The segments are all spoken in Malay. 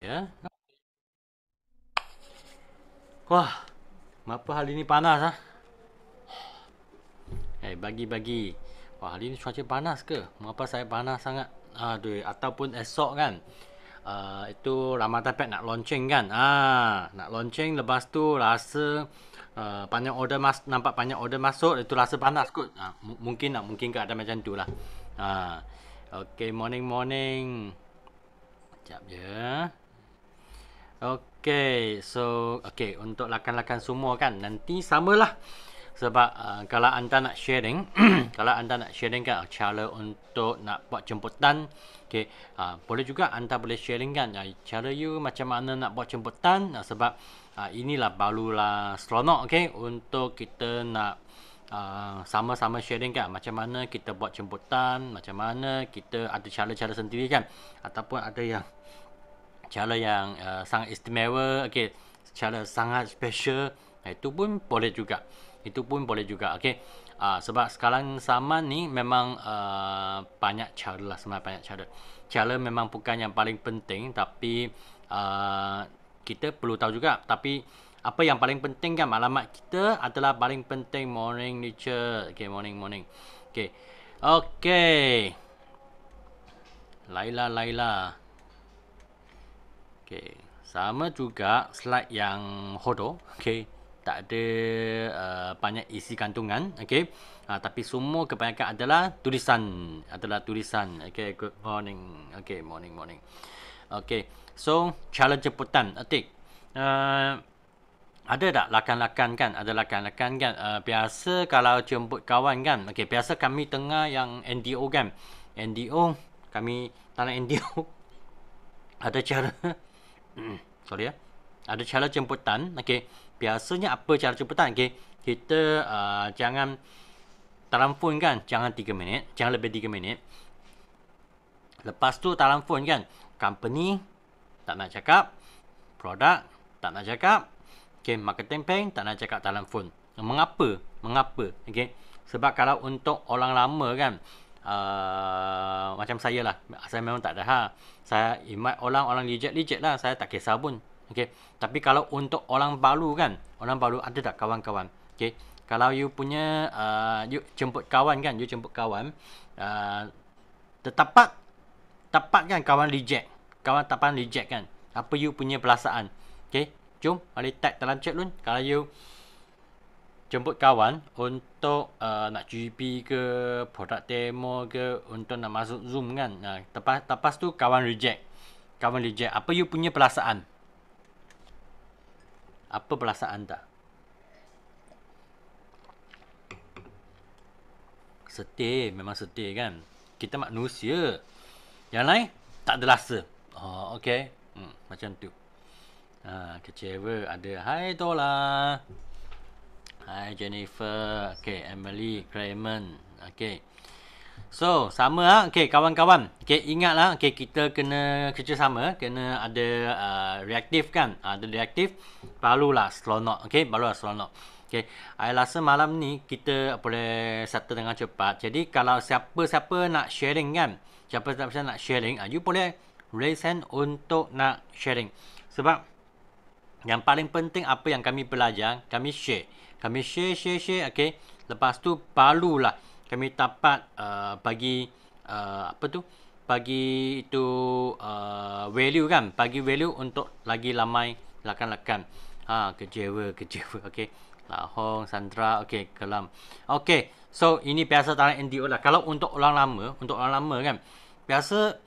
Ya. Wah, kenapa hari ini panas ah? Bagi-bagi. Wah, hari ini cuaca panas ke? Mengapa saya panas sangat? Aduh, ataupun esok kan. Itu Ramadan Pack nak launching kan. Nak launching lepas tu rasa banyak order nampak banyak order masuk itu rasa panas kot. Mungkin keadaan macam tu lah. Okay, morning morning. Sekejap je. Okay, so untuk rakan-rakan semua kan nanti samalah sebab kalau anda nak sharing kalau anda nak sharing kan cara untuk nak buat jemputan, boleh juga anda boleh sharing kan cara you macam mana nak buat jemputan, sebab inilah barulah seronok untuk kita nak sama-sama sharing kan macam mana kita buat jemputan, macam mana kita ada cara-cara sendiri kan, ataupun ada yang cara yang sangat istimewa, cara sangat special, itu pun boleh juga, sebab sekarang zaman ni memang banyak cara lah, sebenarnya banyak cara memang bukan yang paling penting, tapi kita perlu tahu juga, tapi apa yang paling penting kan maklumat kita adalah paling penting. Morning nature, morning, okay. Okay, Laila. Okay. Sama juga slide yang hodoh. Okay. Tak ada banyak isi kantungan. Okay. Tapi semua kebanyakan adalah tulisan. Okay. Good morning. Okay. Morning. Okay. So, cara jemputan. Atik. Ada tak rakan-rakan kan? Ada rakan-rakan kan? Biasa kalau jemput kawan kan? Okay. Biasa kami tengah yang NDO kan? NDO. Kami tanah NDO. Ada cara sorry ya. Ada cara jemputan. Biasanya apa cara jemputan? Kita jangan telefon kan, jangan 3 minit, jangan lebih 3 minit. Lepas tu telefon kan, company tak nak cakap, produk tak nak cakap, marketing peng tak nak cakap telefon. Mengapa? Sebab kalau untuk orang lama kan, macam saya lah, saya memang tak ada saya invite orang reject lah, saya tak kisah pun. Tapi kalau untuk orang baru kan, orang baru ada tak kawan-kawan? Kalau you punya you jemput kawan kan, tepat kan kawan tapan reject kan, apa you punya perasaan? Jom mari tag dalam chat dulu. Kalau you jemput kawan untuk nak GP ke, produk demo ke, untuk nak masuk Zoom kan, lepas tu kawan reject, apa you punya perasaan? Apa perasaan tak? Sedih, memang sedih kan, kita manusia. Yang lain tak ada rasa. Okay. Macam tu. Kecewa ada. Hai Tola, hai Jennifer, Emily, Raymond. So, sama kawan-kawan. Ingatlah, kita kena kerjasama, kena ada reaktif kan. Ada reaktif, barulah seronok. Barulah seronok. I rasa malam ni kita boleh settle dengan cepat. Jadi, kalau siapa-siapa nak sharing kan, siapa-siapa nak sharing, you boleh raise hand untuk nak sharing. Sebab, yang paling penting apa yang kami belajar, kami share. Kami share, Lepas tu, barulah kami dapat bagi bagi itu value kan, bagi value untuk lagi ramai rakan-rakan. Kecewa. Lahong, Sandra, Kelam. So ini biasa dalam NDO lah. Kalau untuk orang lama kan, biasa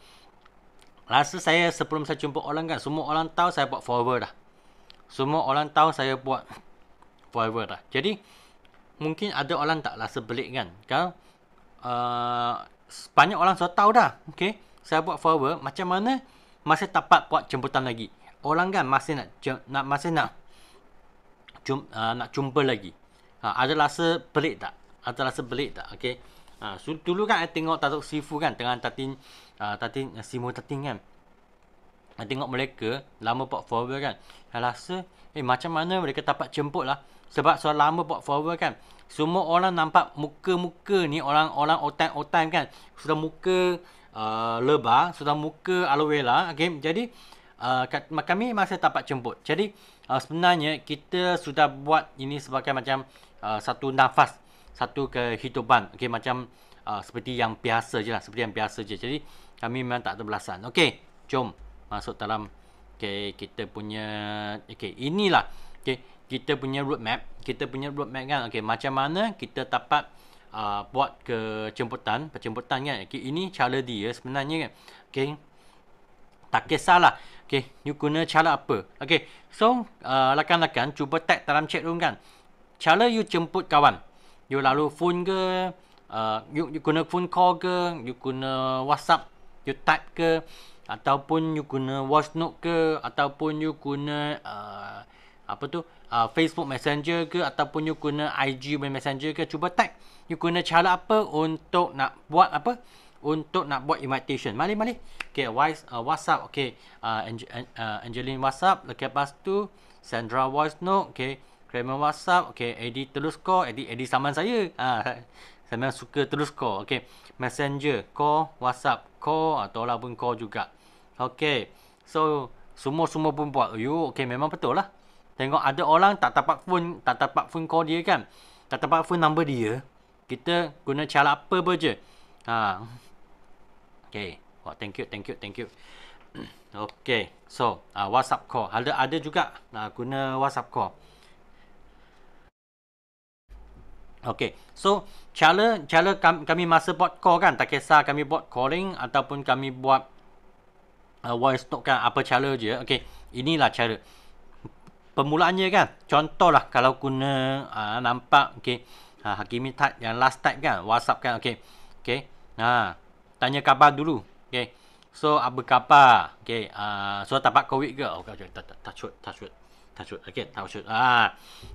rasa saya sebelum saya jumpa orang kan, semua orang tahu saya buat forward dah. Jadi mungkin ada orang tak rasa belik kan. Kalau banyak orang sudah tahu dah. Saya buat forward, macam mana masih dapat buat jemputan lagi. Orang kan masih nak jumpa lagi. Ada rasa belik tak? Dulu kan saya tengok Datuk Sifu kan dengan Tatin Simo Tatin kan. Saya tengok mereka lama buat forward kan. Saya rasa macam mana mereka dapat jemput lah. Sebab sudah lama buat forward kan, semua orang nampak muka-muka ni orang-orang otai kan, sudah muka lebar, sudah muka aloe vera. Jadi kami masih dapat jemput. Jadi sebenarnya kita sudah buat ini sebagai macam satu nafas, satu kehidupan. Okey, macam seperti yang biasa je lah, seperti yang biasa je. Jadi kami memang tak ada belasan. Okey, jom masuk dalam kita punya inilah kita punya roadmap. Kita punya roadmap kan. Okey, macam mana kita dapat buat penjemputan kan. Okay, ini cara dia sebenarnya kan. Okey. Tak kisahlah. Okay, you guna cara apa. Okay, so rakan-rakan cuba tag dalam chat room kan. Cara you jemput kawan. You lalu phone ke, you guna phone call ke, you guna WhatsApp, you type ke, ataupun you guna voice note ke, ataupun you guna Facebook Messenger ke, ataupun you guna IG Messenger ke, cuba tag. You guna cara apa untuk nak buat apa? Untuk nak buat invitation. Mari. Okay, WhatsApp. Okay, Angeline WhatsApp. Lepas tu, Sandra voice note. Okay, Kramer WhatsApp. Okay, Eddie terus call. Eddie saman saya. Saya memang suka terus call. Okay, Messenger, call, WhatsApp, call, atau lah pun call juga. Okay, so semua pun buat. Okay, memang betul lah. Tengok ada orang tak dapat phone call dia kan. Tak dapat phone number dia. Kita guna cara apa je. Okay. Wah, thank you. Okay. So, WhatsApp call. Ada juga guna WhatsApp call. Okay. So, cara kami masa buat call kan. Tak kisah kami buat calling ataupun kami buat voice note kan. Apa cara je. Okay. Inilah cara. Permulaannya kan. Contohlah kalau guna nampak. Okay. Hakimi type yang last type kan. WhatsApp kan. Okay. Tanya khabar dulu. Okay. So, apa khabar? Okay. So, dapat COVID ke? Okay. Touch wood. Okay. Touch wood.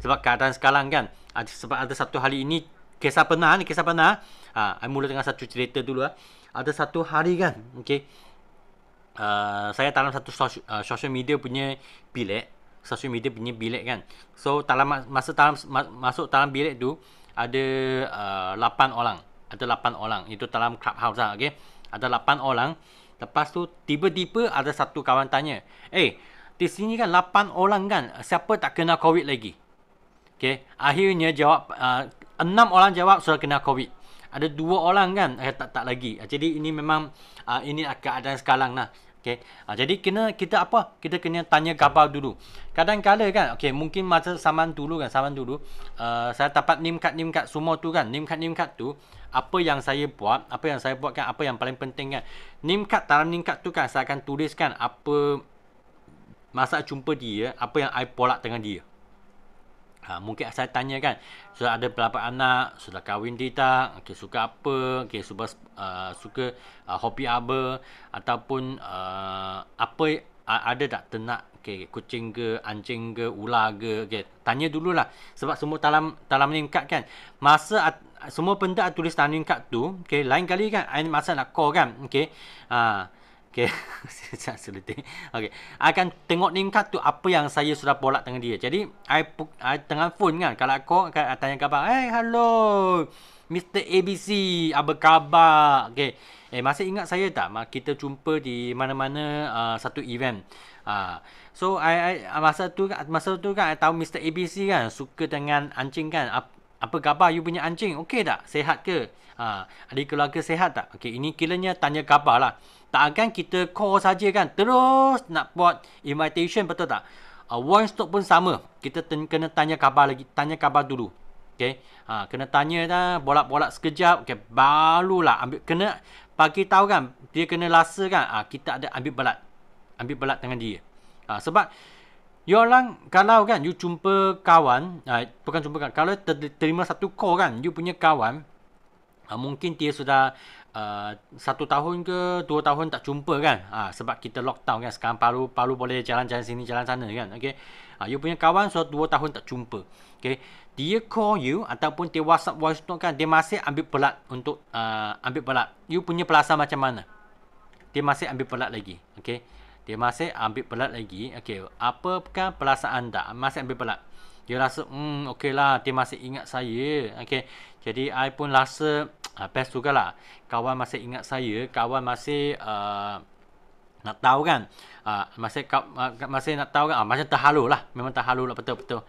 Sebab keadaan sekarang kan. Sebab ada satu hari ini. Kisah pernah. I mula dengan satu cerita dulu. Ada satu hari kan. Okay. Saya dalam satu social media punya bilik. Kan. So, masuk dalam bilik tu. Ada 8 orang. Ada 8 orang. Itu dalam clubhouse lah. Okay. Ada 8 orang. Lepas tu, tiba-tiba ada satu kawan tanya. Di sini kan 8 orang kan. Siapa tak kena COVID lagi? Okay. Akhirnya jawab. 6 orang jawab sudah kena COVID. Ada 2 orang kan. Tak lagi. Jadi ini memang. Ini keadaan sekarang lah. Okay. Jadi kita kena tanya khabar dulu. Kadang-kadang kan, okay, mungkin masa zaman dulu, saya dapat name card semua tu kan. Name card tu, apa yang saya buat kan, apa yang paling penting kan. Dalam name card tu kan, saya akan tuliskan apa masa jumpa dia, apa yang I polak dengan dia. Mungkin saya tanya kan, sudah ada berapa anak, sudah kahwin tidak, okay, suka apa, okay, suka hobi apa, ataupun apa ada tak ternak, okay, kucing ke, anjing ke, ular ke, okay, tanya dululah. Sebab semua dalam name card kan, masa semua benda tulis dalam name card tu, okay, lain kali kan, masa nak call kan, okay, okay. Okay. Akan tengok name card tu apa yang saya sudah polak dengan dia. Jadi, I tengah phone kan. Kalau aku akan tanya khabar. Hello. Mr. ABC. Apa khabar? Okay. Masih ingat saya tak? Kita jumpa di mana-mana satu event. So, masa tu kan, I tahu Mr. ABC kan. Suka dengan anjing kan. Apa khabar you punya anjing? Okey tak? Sehat ke? Adik keluarga sehat tak? Okey, ini kiranya tanya khabar lah. Tak akan kita call saja kan. Terus nak buat invitation, betul tak? Voice note pun sama. Kita kena tanya khabar lagi. Tanya khabar dulu. Okey. Kena tanya dah. Bolak-bolak sekejap. Okey. Barulah kena bagi tahu kan. Dia kena rasa kan. Kita ada ambil belat dengan dia. Sebab you orang kalau kan you jumpa kawan. Bukan jumpa kawan. Kalau terima satu call kan. You punya kawan. Mungkin dia sudah 1 tahun ke 2 tahun tak jumpa kan. Sebab kita lockdown kan. Sekarang Palu boleh jalan-jalan sini, jalan sana kan. Okay. You punya kawan sudah 2 tahun tak jumpa. Okay. Dia call you ataupun dia WhatsApp voice note kan. Dia masih ambil belat untuk ambil belat. You punya perasaan macam mana? Dia masih ambil belat lagi. Okay. Dia masih ambil belat lagi. Okay. Apakah perasaan tak? Masih ambil belat. Dia rasa, okey lah. Dia masih ingat saya. Okay. Jadi, I pun rasa best juga lah. Kawan masih ingat saya. Kawan masih Nak tahu kan? Masih nak tahu kan? Macam terhalu lah. Memang terhalu lah betul-betul.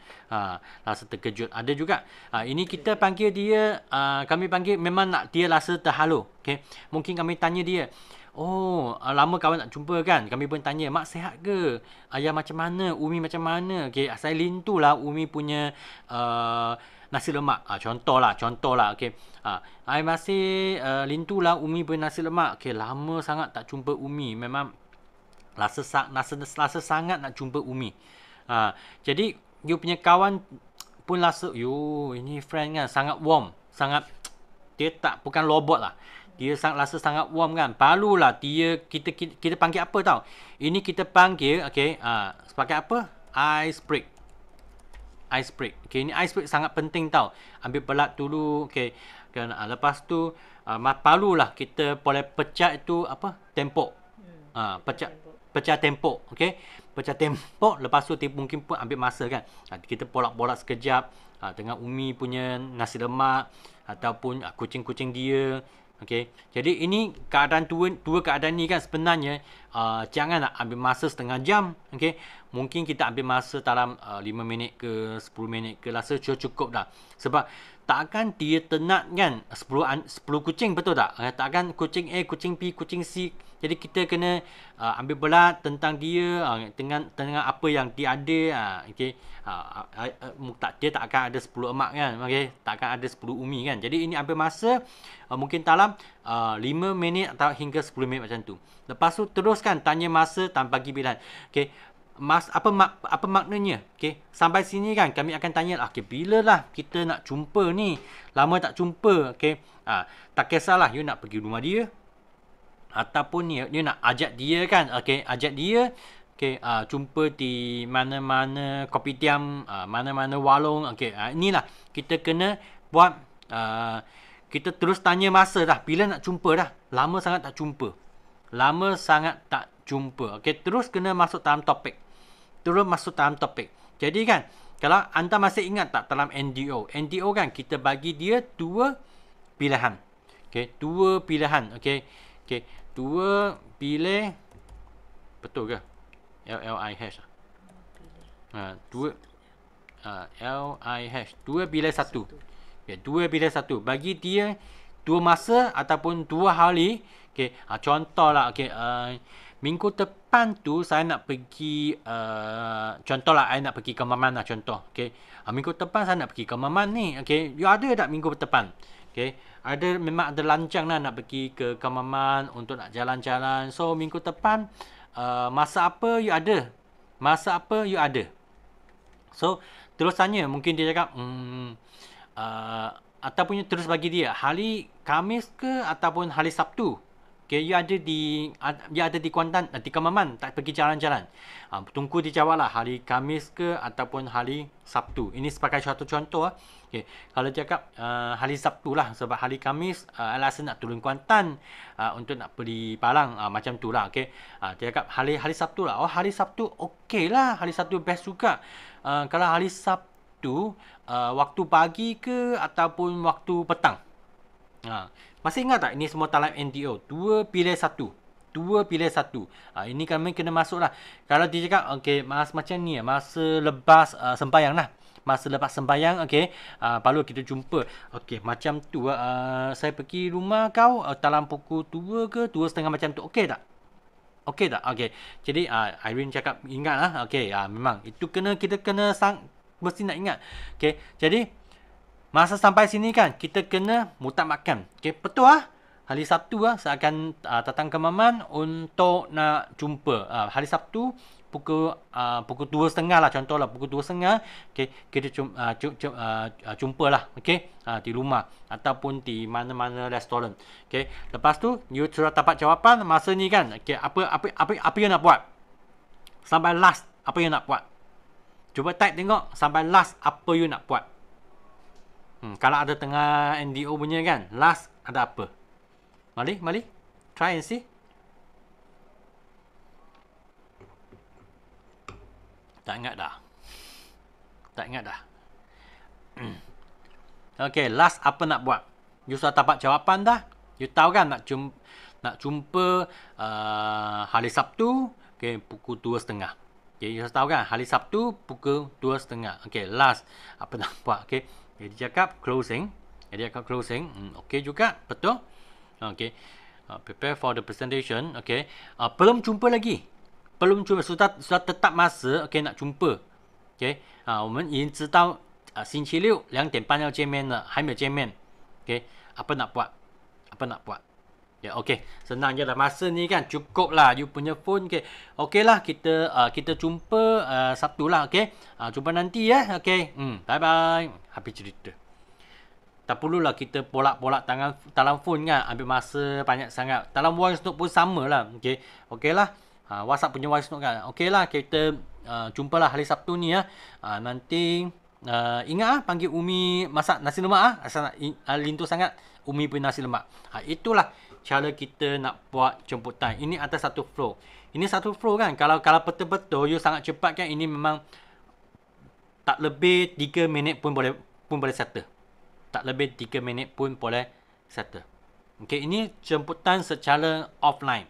Rasa terkejut. Ada juga. Ini kita panggil dia, kami panggil memang nak dia rasa terhalu. Okay? Mungkin kami tanya dia, oh, lama kawan nak jumpa kan? Kami pun tanya, mak sihat ke? Ayah macam mana? Umi macam mana? Okay, saya lintu lah Umi punya nasi lemak. Contoh lah. Okay. I masih lintu lah Umi punya nasi lemak. Okay, lama sangat tak jumpa Umi. Memang rasa sangat nak jumpa Umi. Jadi, you punya kawan pun rasa, ini friend kan, sangat warm. Sangat, dia tak, bukan robot lah. Dia rasa sangat warm kan. Barulah kita panggil apa tau? Ini kita panggil, okay, sebagai apa? Ice break. Okay, ini ice break sangat penting tau. Ambil berat dulu, okay. Lepas tu, barulah kita boleh pecah itu apa? Tempok. Pecah tempok, okay. Pecah tempok, lepas tu mungkin pun ambil masa kan. Kita borak-borak sekejap dengan Umi punya nasi lemak ataupun kucing-kucing dia. Okay. Jadi ini keadaan dua keadaan ni kan sebenarnya jangan nak ambil masa setengah jam. Okay. Mungkin kita ambil masa dalam 5 minit ke 10 minit ke, rasa cukup dah. Sebab takkan dia ternak kan 10 kucing, betul tak? Takkan kucing A, kucing B, kucing C. Jadi kita kena ambil berat tentang dia dengan apa yang dia ada. Okay. Dia tak akan ada 10 emak kan. Okay. Tak akan ada 10 Umi kan. Jadi ini ambil masa mungkin dalam 5 minit atau hingga 10 minit macam tu. Lepas tu teruskan tanya masa tanpa bagi pilihan. Okay. Apa maknanya? Okay. Sampai sini kan kami akan tanya, okay, bila lah kita nak jumpa ni? Lama tak jumpa. Okay. Tak kisahlah you nak pergi rumah dia ataupun you nak ajak dia kan. Okay. Ajak dia. Okay. Jumpa di mana-mana kopitiam, mana-mana warung. Okay. Inilah kita kena buat, kita terus tanya masa dah. Bila nak jumpa dah? Lama sangat tak jumpa. Okay. Terus kena masuk dalam topik. Jadi kan, kalau anda masih ingat tak dalam NDO kan kita bagi dia 2 pilihan. Okay, 2 pilihan. Okay, 2 pilih. Betul ke? LI hash. 2 LI hash. 2 pilih 1. Okay, 2 pilih 1. Bagi dia 2 masa ataupun 2 hari. Okay, contohlah. Okay, minggu depan tu saya nak pergi, contohlah saya nak pergi ke Maman lah, contoh. Okay. Minggu depan saya nak pergi ke Maman ni. Okay. You ada tak minggu depan? Okay. Memang ada lancang lah nak pergi ke Maman untuk nak jalan-jalan. So minggu depan masa apa you ada? So terus tanya, mungkin dia cakap ataupun terus bagi dia hari Khamis ke ataupun hari Sabtu. Okay, you ada di Kuantan, di Kemaman, tak pergi jalan-jalan. Tunggu dijawablah hari Khamis ke ataupun hari Sabtu. Ini sebagai satu contoh. Okay. Kalau cakap hari Sabtu lah, sebab hari Khamis rasa nak turun Kuantan untuk nak beli barang, macam tu lah. Okay. Dia cakap hari Sabtu lah. Oh, hari Sabtu okey lah. Hari Sabtu best juga. Kalau hari Sabtu waktu pagi ke ataupun waktu petang. Masih ingat tak? Ini semua dalam NDO. 2 pilih 1. Ini kami kena masuk lah. Kalau dia cakap, okay, macam ni, masa lepas sembahyang lah. Okay. Baru kita jumpa. Okay, macam tu. Saya pergi rumah kau dalam pukul 2 ke 2.30 macam tu. Okay tak? Okay. Jadi, Irene cakap, ingat lah. Okay, memang. Itu kita kena mesti nak ingat. Okay, jadi, masa sampai sini kan, kita kena mutak makan. Okay, betul lah. Hari Sabtu saya akan datang ke Maman untuk nak jumpa. Hari Sabtu pukul 2.30 lah, contohlah pukul 2.30. Okay, kita jumpa lah. Okay, di rumah ataupun di mana-mana restoran. Okay, lepas tu you sudah dapat jawapan masa ni kan. Okay, apa you nak buat? Sampai last apa you nak buat? Cuba type tengok sampai last apa you nak buat. Kalau ada tengah NDO punya kan, last ada apa? Mari. Try and see. Tak ingat dah. Okay, last apa nak buat? You sudah dapat jawapan dah? You tahu kan nak nak jumpa hari Sabtu, okay, pukul 2.30. Okay, you tahu kan, hari Sabtu pukul 2.30. Okay, last apa nak buat. Okay, dia cakap closing. Dia cakap closing. Okay juga, betul. Okay, prepare for the presentation. Okay, belum jumpa lagi. belum jumpa, sudah tetap masa ，OK nak jumpa，OK 我们已经知道星期六2点半要见面了，还没有见面，OK apa nak buat， apa nak buat， ya OK senang je lah masa ni kan cukup lah you punya phone, OK lah kita jumpa Sabtu lah, OK jumpa nanti ya, OK bye bye, habis cerita. Tak perlulah kita polak-polak dalam phone kan, ambil masa banyak sangat. Dalam voice note pun sama lah, OK lah. WhatsApp punya voice note kan. Okey lah, kita jumpalah hari Sabtu ni ya. Nanti ingat panggil Umi masak nasi lemak asal lintu sangat Umi punya nasi lemak. Itulah cara kita nak buat jemputan. Ini atas satu flow. Ini satu flow kan. Kalau betul-betul you sangat cepat kan, ini memang tak lebih 3 minit pun boleh settle. Tak lebih 3 minit pun boleh settle. Okey, ini jemputan secara offline.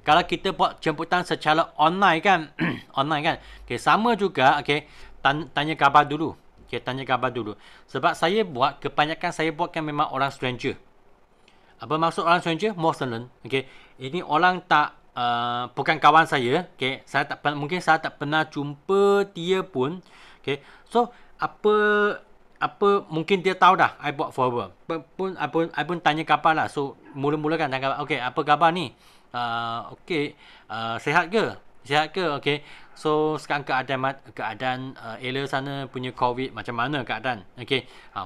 Kalau kita buat jemputan secara online kan, online kan, sama juga, tanya khabar dulu, tanya khabar dulu. Sebab kebanyakan saya buat kan memang orang stranger. Apa maksud orang stranger? Muslim, ini orang tak bukan kawan saya, mungkin saya tak pernah jumpa dia pun, so apa mungkin dia tahu dah I buat forward I pun tanya khabar lah. So mula-mula kan tanya khabar, apa khabar ni, sihat ke, so sekarang keadaan area sana punya COVID macam mana keadaan,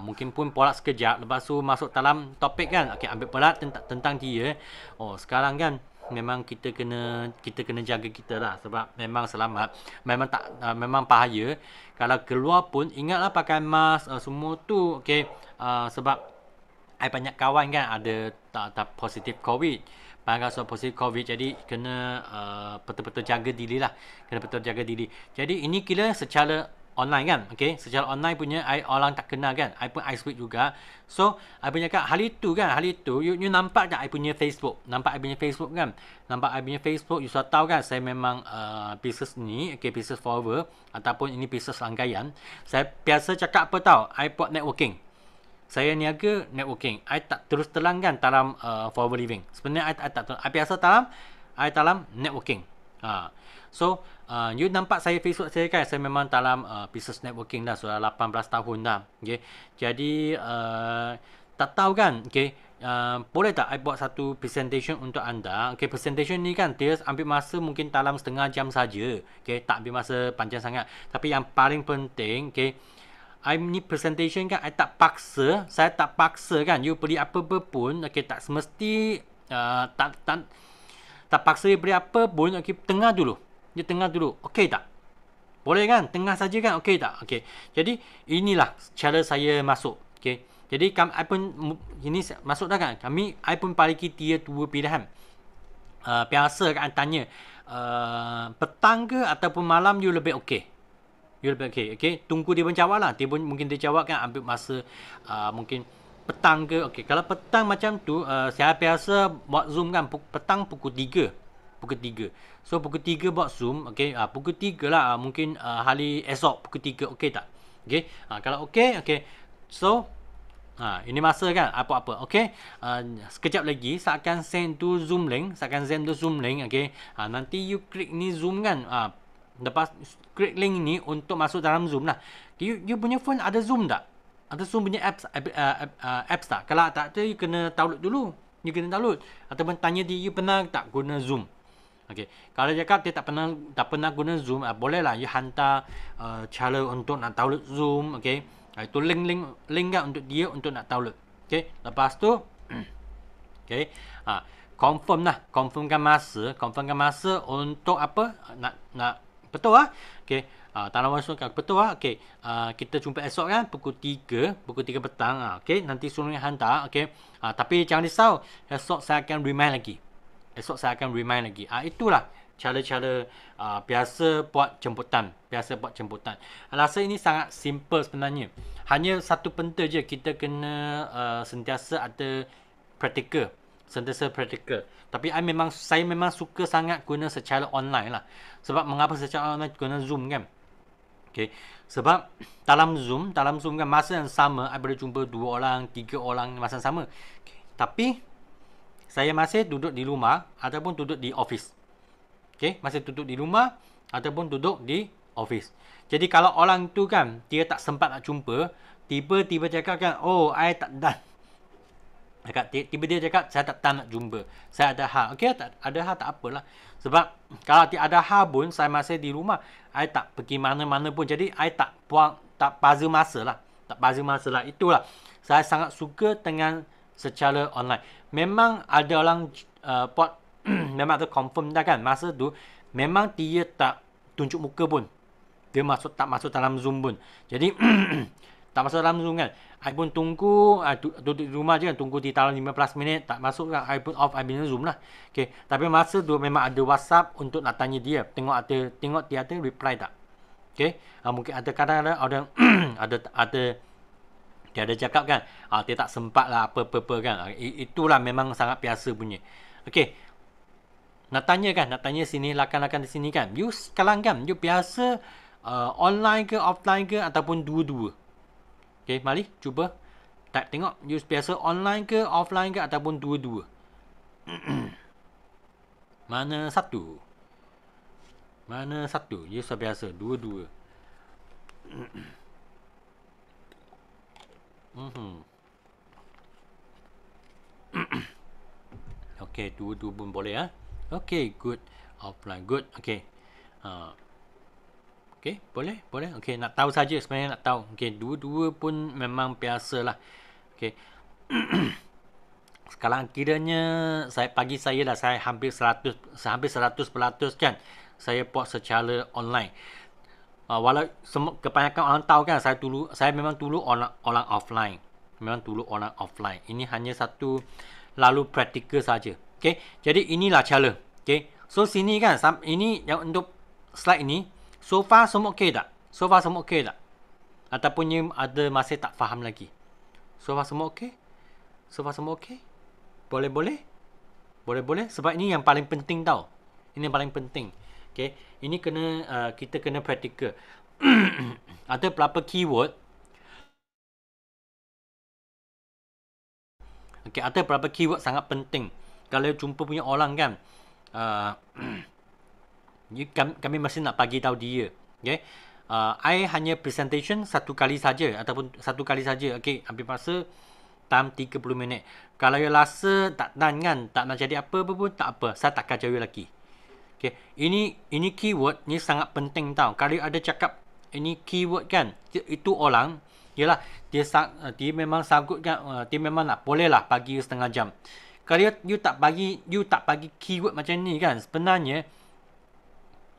mungkin pun polat sekejap, lepas tu masuk dalam topik kan, ambil polat tentang dia. Sekarang kan memang kita kena jaga kita lah, sebab memang selamat, memang bahaya kalau keluar pun ingatlah pakai mask semua tu, sebab I banyak kawan kan ada tak positif COVID, positif COVID, jadi kena betul-betul jaga diri lah, jadi ini kira secara online kan, secara online punya orang tak kenal kan, I pun I speak juga. So I punya kat hari tu you nampak tak I punya Facebook, kan, you sudah tahu kan saya memang business ni, business forward ataupun ini business rangkaian. Saya biasa cakap apa tahu, I buat networking, saya niaga networking. I tak terus terang kan dalam forward living. Sebenarnya I tak terus, I biasa dalam networking. So you nampak saya Facebook saya kan, saya memang dalam business networking dah sudah 18 tahun dah. Jadi tak tahu kan, boleh tak I buat satu presentation untuk anda. Presentation ni kan dia ambil masa mungkin dalam setengah jam saja. Tak ambil masa panjang sangat. Tapi yang paling penting, I ni presentation kan, saya tak paksa kan, you beli apa pun, tak semesti tak paksa you beli apa pun, tengah dulu, tak? Boleh kan? Tengah saja kan? Tak? Jadi inilah cara saya masuk, jadi I pun ini masuk dah kan, I pun bagi dia 2 pilihan. Biasa kan tanya petang ke ataupun malam you lebih tunggu dia menjawab lah. Mungkin dia jawab kan, ambil masa mungkin petang ke. Kalau petang macam tu, saya biasa buat Zoom kan, petang pukul 3. So pukul 3 buat Zoom, pukul 3 lah, mungkin hari esok pukul 3, tak? Kalau so ini masa kan, apa-apa, sekejap lagi saya akan send tu Zoom link, nanti you klik ni Zoom kan, lepas klik link ni untuk masuk dalam Zoom lah. You punya phone ada Zoom tak? Ada Zoom punya apps tak? Kalau tak ada, you kena download dulu. Ataupun tanya dia, you pernah tak guna Zoom? Kalau cakap dia tak pernah guna Zoom, bolehlah you hantar cara untuk nak download Zoom, itu link kan untuk dia untuk nak download. Lepas tu confirmkan masa untuk apa nak betul lah. Dalam masa betul lah. Kita jumpa esok kan pukul 3 petang. Nanti suruh hantar. Tapi jangan risau, esok saya akan remind lagi. Itulah cara-cara biasa buat jemputan. Rasa ini sangat simple sebenarnya. Hanya satu benda je, kita kena sentiasa ada praktikal. sentiasa praktikal. Tapi saya memang suka sangat guna secara online lah. Sebab mengapa secara online guna Zoom kan? Okay. Sebab dalam Zoom kan masa yang sama I boleh jumpa 2 orang, 3 orang masa yang sama. Okay. Tapi saya masih duduk di rumah ataupun duduk di office. Okay, masih duduk di rumah ataupun duduk di office. Jadi kalau orang tu kan dia tak sempat nak jumpa, tiba-tiba cakap kan, oh I tak dan. Tiba dia cakap saya tak nak jumpa. Saya ada hal. Okey, ada hal tak apalah. Sebab kalau ada hal pun saya masih di rumah, I tak pergi mana-mana pun. Jadi I tak buzzer masa lah. Tak buzzer masa lah. Itulah. Saya sangat suka dengan secara online. Memang ada orang buat memang ada confirm dah kan. Masa tu memang dia tak tunjuk muka pun. Dia tak masuk dalam Zoom pun. Jadi tak masuk dalam Zoom kan. I pun tunggu, duduk di rumah je kan, tunggu di dalam 15 minit, tak masuk kan, I pun off, I bina Zoom lah. Okay. Tapi masa tu memang ada WhatsApp untuk nak tanya dia, tengok dia ada reply tak. Okay. Mungkin ada kadang-kadang ada dia ada cakap kan, dia tak sempat lah apa-apa kan. Itulah memang sangat biasa punya. Okay. Nak tanya sini, lakan-lakan di sini kan. You sekarang kan, you biasa online ke, offline ke, ataupun dua-dua. Okay, mari cuba tengok you biasa online ke, offline ke, ataupun dua-dua. Mana satu? You biasa dua-dua. Okay, dua-dua pun boleh. Okay, good. Offline, good. Okay. Okay, boleh. Okay, nak tahu saja sebenarnya nak tahu. Okay, dua-dua pun memang biasalah. Okay. Sekarang kiranya saya hampir 100% kan saya buat secara online. Walau kebanyakan orang tahu kan saya memang dulu orang offline. Ini hanya satu lalu praktikal saja. Okay, jadi inilah cara. Okay, so sini kan ini yang untuk slide ini. So far semua okey tak? Ataupun you ada masih tak faham lagi? So far semua okey? Boleh? Sebab ini yang paling penting tau. Ini yang paling penting. Okay. Ini kita kena praktikal. Ada beberapa keyword. Okay, ada beberapa keyword sangat penting. Kalau jumpa punya orang kan, kami mesti nak bagi tahu dia. Okay. I hanya presentation satu kali saja. Okay. Ambil masa dalam 30 minit. Kalau you rasa tak dan kan, tak nak jadi apa pun, tak apa. Saya tak ajar you lagi. Okay. Ini keyword ni sangat penting tau. Kalau ada cakap ini keyword kan, itu orang, yalah, dia memang sanggup kan, dia memang nak boleh lah bagi you setengah jam. Kalau you tak bagi keyword macam ni kan, sebenarnya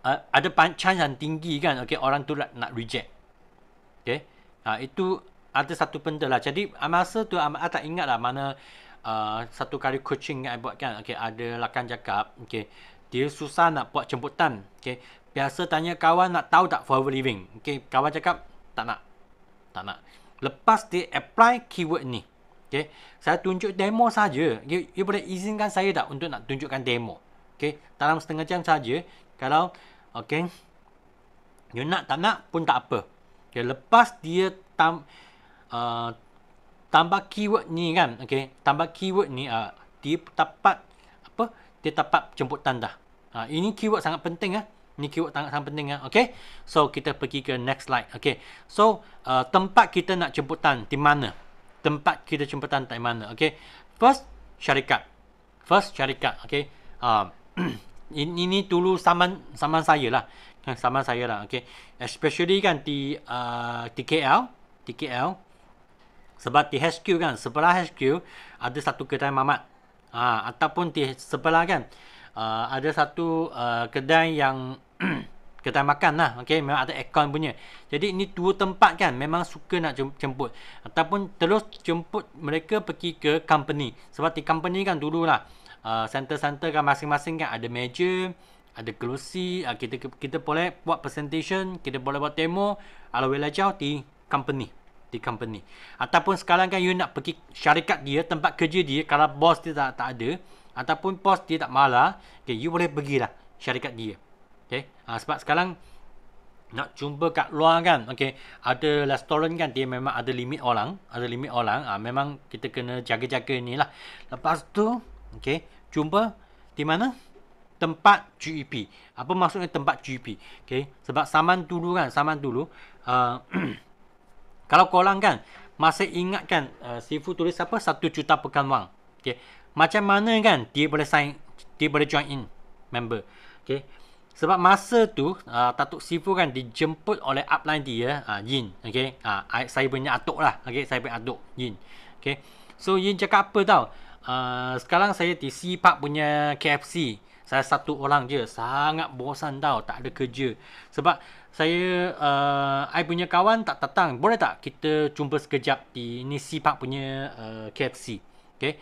ada chance yang tinggi kan, okay, orang tu nak reject. Okay. Itu ada satu benda lah. Jadi masa tu I tak ingat lah mana satu kali coaching yang I buat kan. Okay, ada lakan cakap, okay, dia susah nak buat jemputan. Okay, biasa tanya kawan nak tahu tak forever living. Okay, kawan cakap tak nak. Lepas dia apply keyword ni, okay, saya tunjuk demo saja. You boleh izinkan saya tak untuk nak tunjukkan demo. Okay, dalam setengah jam saja. Kalau okay, you nak tak nak pun tak apa. Okay, lepas dia tambah keyword ni kan, okay, dia dapat apa? Dia dapat jemputan dah. Ini keyword sangat penting . Ini keyword sangat penting . Okay, so kita pergi ke next slide. Okay, so tempat kita nak jemputan di mana? Okay, first syarikat. Okay, ini dulu saman saya lah. Okay, especially kan di KL. Sebab di HQ kan, sebelah HQ ada satu kedai mamak. Ataupun di sebelah kan ada satu kedai yang kedai makan lah. Okay, memang ada aircon punya. Jadi ini dua tempat kan memang suka nak jemput. Ataupun terus jemput mereka pergi ke company. Sebab di company kan dulu lah, center-center kan masing-masing kan ada meja, ada kerusi. Kita boleh buat presentation, kita boleh buat demo ala wilayah di company. di company. Ataupun sekarang kan you nak pergi syarikat dia, tempat kerja dia, kalau bos dia tak ada, ataupun bos dia tak malah, okay, you boleh pergilah syarikat dia. Okay. Sebab sekarang nak jumpa kat luar kan, okay, ada restoran kan, dia memang ada limit orang, memang kita kena jaga-jaga ni lah. Lepas tu, okay, jumpa di mana? Tempat GEP. Apa maksudnya tempat GEP? Okay, sebab zaman dulu, kalau korang kan masih ingat kan, Sifu tulis apa, 1 juta pekan wang. Okay, macam mana kan dia boleh join in member. Okay, sebab masa tu Datuk Sifu kan dijemput oleh upline dia, Yin. Okay, saya punya atuk lah. Okay, saya punya atuk Yin. Okay, so Yin cakap apa tau, sekarang saya di Sipak punya KFC, saya satu orang je, sangat bosan tau, tak ada kerja. Sebab saya, I punya kawan tak datang, boleh tak kita jumpa sekejap di ni Sipak punya KFC. Okay,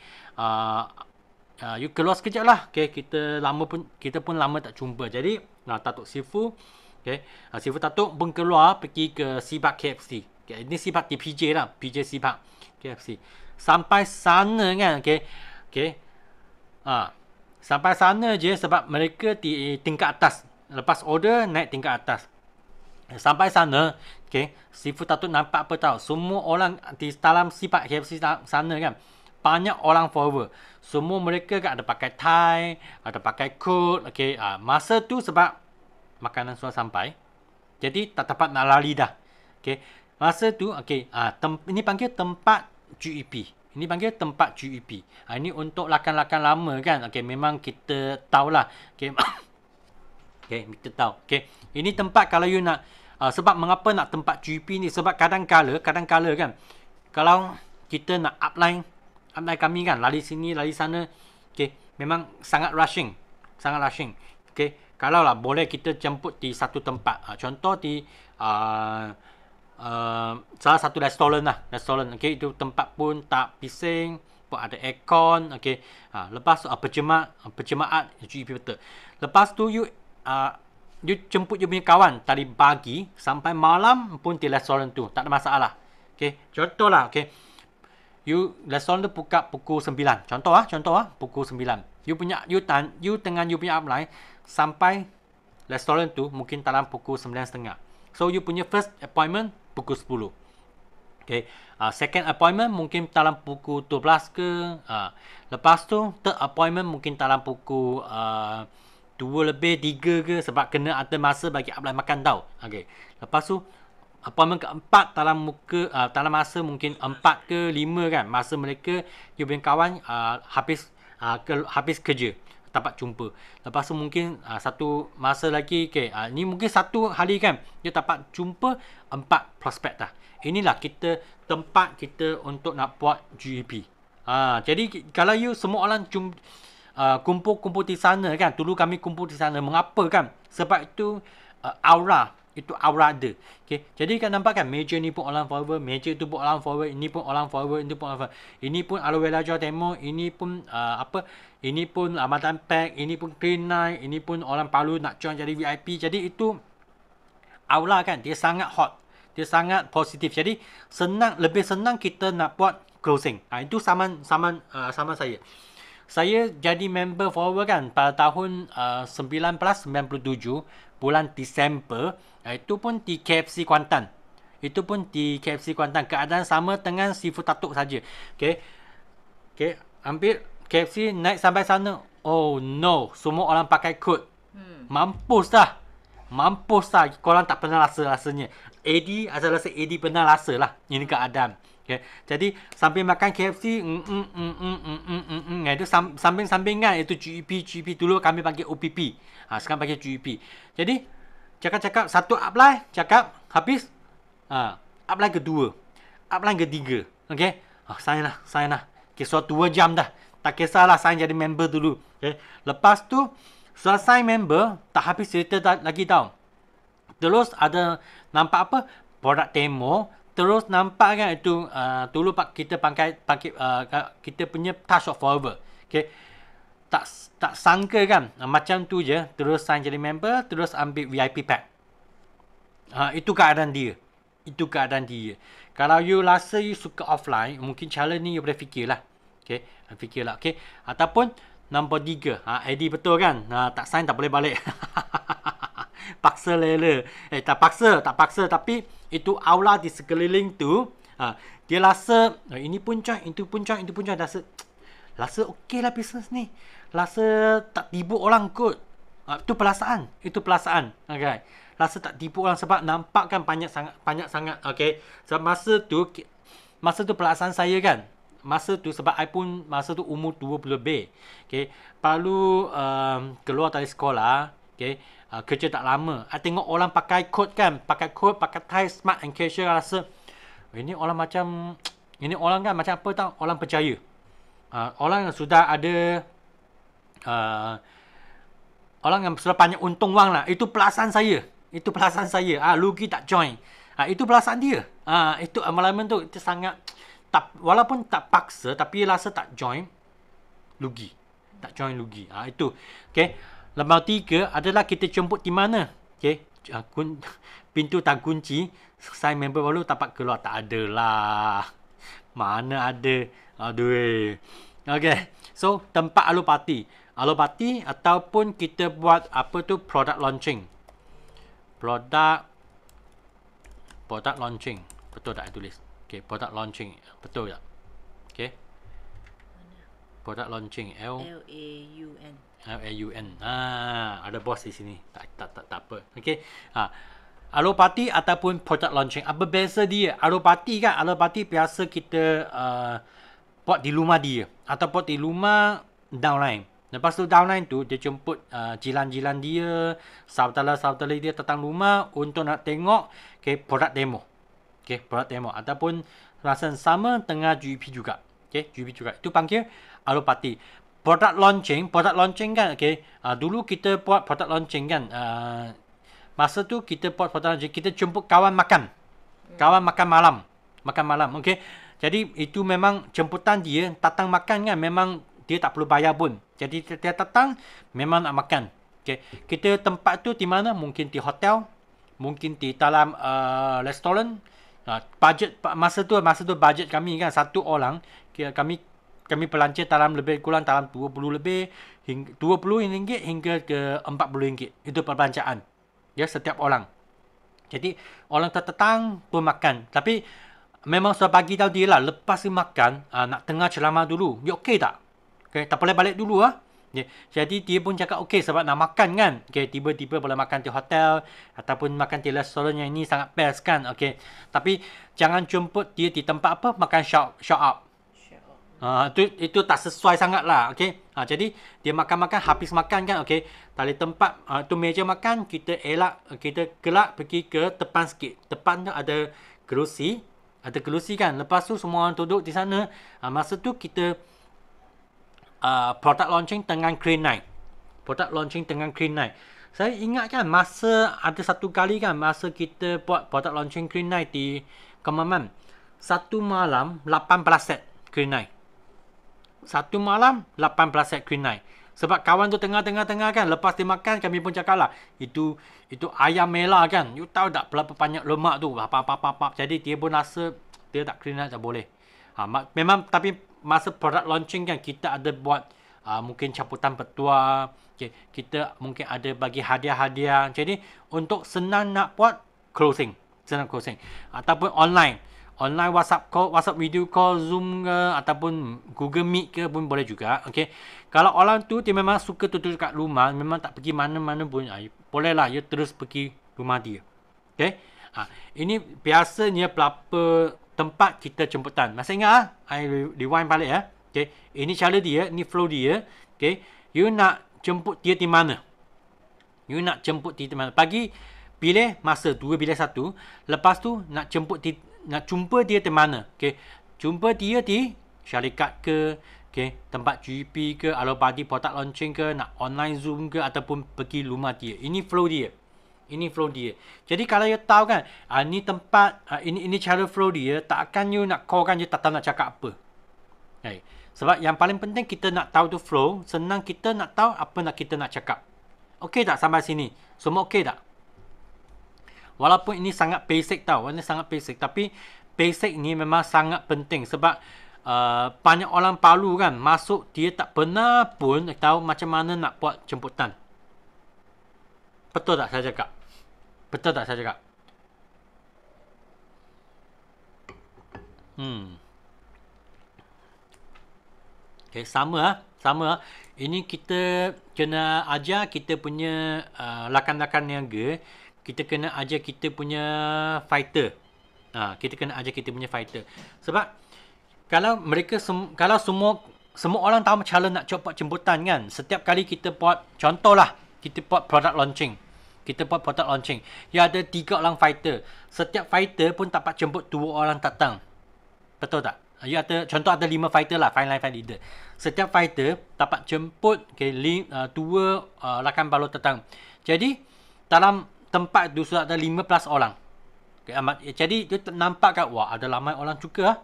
you keluar sekejap lah. Okay, kita pun lama tak jumpa. Jadi Datuk Sifu, okay, Sifu Datuk pun keluar pergi ke Sipak KFC. Okay, ini Sipak di PJ lah, PJ Sipak KFC. Sampai sana kan, okay, sampai sana je sebab mereka di tingkat atas. Lepas order naik tingkat atas. Sampai sana, okay, Sifu Datuk nampak apa tahu? Semua orang di dalam Sipak KFC sana kan, banyak orang foreigner. Semua mereka kan ada pakai tie, ada pakai coat. Okay, masa tu sebab makanan sudah sampai, jadi tak dapat nak lari dah. Okay, masa tu, okay, ini panggil tempat GEP. Ini panggil tempat GEP. Ini untuk lakan-lakan lama kan. Okay, memang kita tahulah. Okay, okay, kita tahu. Okay, ini tempat kalau you nak, sebab mengapa nak tempat GEP ni? Sebab kadang-kala kan, kalau kita nak upline kami kan, lari sini, lari sana, okay, memang sangat rushing. Okay, kalau lah boleh kita jemput di satu tempat. Contoh di salah satu restoran, okay, itu tempat pun tak bising, pun ada aircon, okay. Lepas berjemaat GEP betul. Lepas tu you jemput you punya kawan dari pagi sampai malam pun di restoran tu, tak ada masalah. Okay, contoh lah, okay, you restoran tu buka pukul 9. Contoh pukul 9. You dengan you punya upline sampai restoran tu mungkin dalam pukul 9.30. So you punya first appointment pukul 10. Okay, second appointment mungkin dalam pukul 12 ke. Lepas tu third appointment mungkin dalam pukul 2 lebih 3 ke, sebab kena ada masa bagi upline makan tau. Okay, lepas tu appointment keempat dalam masa mungkin 4 ke 5 kan, masa mereka you punya kawan habis kerja, dapat jumpa. Lepas tu mungkin satu masa lagi, okay, ni mungkin satu hari kan, dia dapat jumpa 4 prospek dah. Inilah tempat kita untuk nak buat GEP. Jadi kalau you semua orang kumpul di sana kan, dulu kami kumpul di sana. Mengapa kan? Sebab itu aura ada. Okay, jadi kan nampak kan, meja ni pun orang foreigner, meja tu pun orang foreigner, ini pun orang foreigner, ini pun orang foreigner. Ini pun Aloe Vera Jawa Timur, ini pun ini pun Ramadan Pack, ini pun Green Night, ini pun orang Palu nak join jadi VIP. Jadi itu aura kan, dia sangat hot, dia sangat positif. Jadi lebih senang kita nak buat closing. Itu sama saya. Saya jadi member foreigner kan pada tahun 1997 bulan Disember. Itu pun di KFC Kuantan. Keadaan sama dengan Sifu Datuk saja. Okay, ambil KFC, naik sampai sana. Oh no, semua orang pakai kod. Mampus dah. Korang tak pernah rasanya. Saya rasa AD pernah rasa lah. Ini keadaan. Okay, jadi sambil makan KFC, itu samping kan, itu GEP dulu kami panggil OPP. Sekarang panggil GEP. Jadi cakap satu upline cakap habis, upline kedua, upline ketiga. Okay, saya nak. Okay, so 2 jam dah. Tak kisahlah, saya jadi member dulu. Okay, lepas tu selesai member, tak habis cerita lagi tau. Terus ada nampak apa? Produk demo. Terus nampak kan itu dulu kita pakai kita punya touch of forever. Okay, tak sangka kan, macam tu je. Terus sign jadi member, terus ambil VIP pack. Itu keadaan dia. Itu keadaan dia. Kalau you rasa you suka offline, mungkin cara ni you boleh fikirlah. Okay, fikirlah. Okay, ataupun nombor 3. Eddie betul kan? Tak sign tak boleh balik. Paksa lela. Tak paksa. Tapi itu aula di sekeliling tu. Dia rasa, ini pun coy, itu pun coy. Rasa okey lah bisnes ni. Rasa tak tipu orang kot. Itu perasaan. Okay. Rasa tak tipu orang sebab nampak kan banyak sangat. Okay. Sebab masa tu perasaan saya kan. Masa tu sebab I pun masa tu umur 20 lebih. Okay. Perlu keluar dari sekolah. Okay. Kerja tak lama. I tengok orang pakai coat kan. Pakai tie, smart and casual. Rasa ini orang kan macam apa tau. Orang percaya. Orang yang sudah ada orang yang sudah banyak untung wang lah. Itu perasaan saya. Lugi tak join. Itu perasaan dia. Itu amalan tu. Itu sangat walaupun tak paksa tapi rasa tak join, lugi. Itu. Okay. Nombor 3 adalah kita jemput di mana. Okay. Pintu tak kunci. Saya member baru dapat keluar. Tak ada lah. Mana ada. Aduh. Okay. So, tempat alopati ataupun kita buat apa tu product launching. Product launching. Betul tak I tulis? Okay, product launching. Betul tak? Okay. Product launching. L-A-U-N. Ada bos di sini. Tak apa. Okay. Alopati ataupun product launching. Apa beza dia? Alopati biasa kita buat di rumah dia. Atau buat di rumah downline. Lepas tu downline tu dia jemput jiran-jiran dia, saudara dia datang rumah untuk nak tengok produk demo. Produk demo ataupun rasa sama tengah GP juga. GP juga. Itu panggil alopati. Product launching kan dulu kita buat product launching kan. Masa tu kita buat product launching, kita jemput kawan makan. Kawan makan malam. Okey. Jadi itu memang jemputan dia, datang makan kan memang dia tak perlu bayar pun. Jadi dia datang memang nak makan. Okay. Kita tempat tu di mana? Mungkin di hotel, mungkin di dalam restoran. Budget masa tu budget kami kan satu orang kami pelancar dalam lebih kurang dalam 20 lebih hingga RM20 hingga ke RM40. Itu perbelanjaan. Ya, setiap orang. Jadi orang tertetang pun makan. Tapi memang sudah bagi tahu dia lah lepas dia makan nak tengah ceramah dulu. Dia okey tak? Okay, tak boleh balik dulu Okay. Jadi dia pun cakap okey sebab nak makan kan. Okay, tiba-tiba boleh makan di hotel ataupun makan di restoran yang ini sangat best kan. Okay. Tapi jangan jemput dia di tempat apa makan shout up. Itu tak sesuai sangat lah. Okay. Jadi dia makan habis makan kan. Okay. Dari tempat tu meja makan kita gelak pergi ke depan sikit. Depan tu ada kerusi kan. Lepas tu semua orang duduk di sana. Masa tu kita product launching dengan Green Night. Saya ingat kan masa ada satu kali kan masa kita buat product launching Green Night di Kemaman. Satu malam 18 set Green Night. Sebab kawan tu tengah-tengah kan lepas dia makan kami pun cakap lah itu ayam merah kan. You tahu tak berapa banyak lemak tu. Jadi dia pun rasa dia tak Green Night tak boleh. Memang tapi masa product launching kan kita ada buat mungkin caputan petua. Kita mungkin ada bagi hadiah-hadiah. Jadi untuk senang nak buat closing. Ataupun online WhatsApp call, WhatsApp video call, Zoom ke ataupun Google Meet ke pun boleh juga. Okay. Kalau orang tu dia memang suka duduk kat rumah, memang tak pergi mana-mana pun, bolehlah dia terus pergi rumah dia. Okay. Ini biasanya berapa tempat kita jemputan. Masih ingat I rewind balik Okay. Ini cara dia, ini flow dia. Okay. You nak jemput dia di mana? Pilih masa 2 pilih 1. Lepas tu nak jumpa dia di mana? Okay. Jumpa dia di syarikat ke, okay, tempat GP ke, alopati product launching ke, nak online Zoom ke ataupun pergi rumah dia. Ini flow dia. Jadi kalau you tahu kan, ini tempat, ini cara flow dia, tak akan you nak call kan, you tak tahu nak cakap apa. Okay. Sebab yang paling penting kita nak tahu tu flow, senang kita nak tahu apa kita nak cakap. Okey tak sampai sini? Semua okey tak? Walaupun ini sangat basic tau. Ini sangat basic. Tapi basic ni memang sangat penting. Sebab banyak orang Palu kan masuk, dia tak pernah pun tahu macam mana nak buat jemputan. Betul tak saya cakap? Betul tak saya cakap? Okay, sama. Ini kita kena ajar kita punya rakan-rakan niaga. Kita kena ajar kita punya fighter. Kita kena ajar kita punya fighter. Sebab kalau mereka kalau semua orang tahu macam mana nak buat jemputan kan. Setiap kali kita buat, contohlah kita buat product launching. Ya ada 3 orang fighter. Setiap fighter pun dapat jemput 2 orang datang. Betul tak? Ya ada, contoh ada 5 fighter lah, fine line leader. Setiap fighter dapat jemput 2 rakan baru datang. Jadi dalam tempat tu sudah ada 15 orang. Jadi dia nampak kat, wah ada ramai orang juga.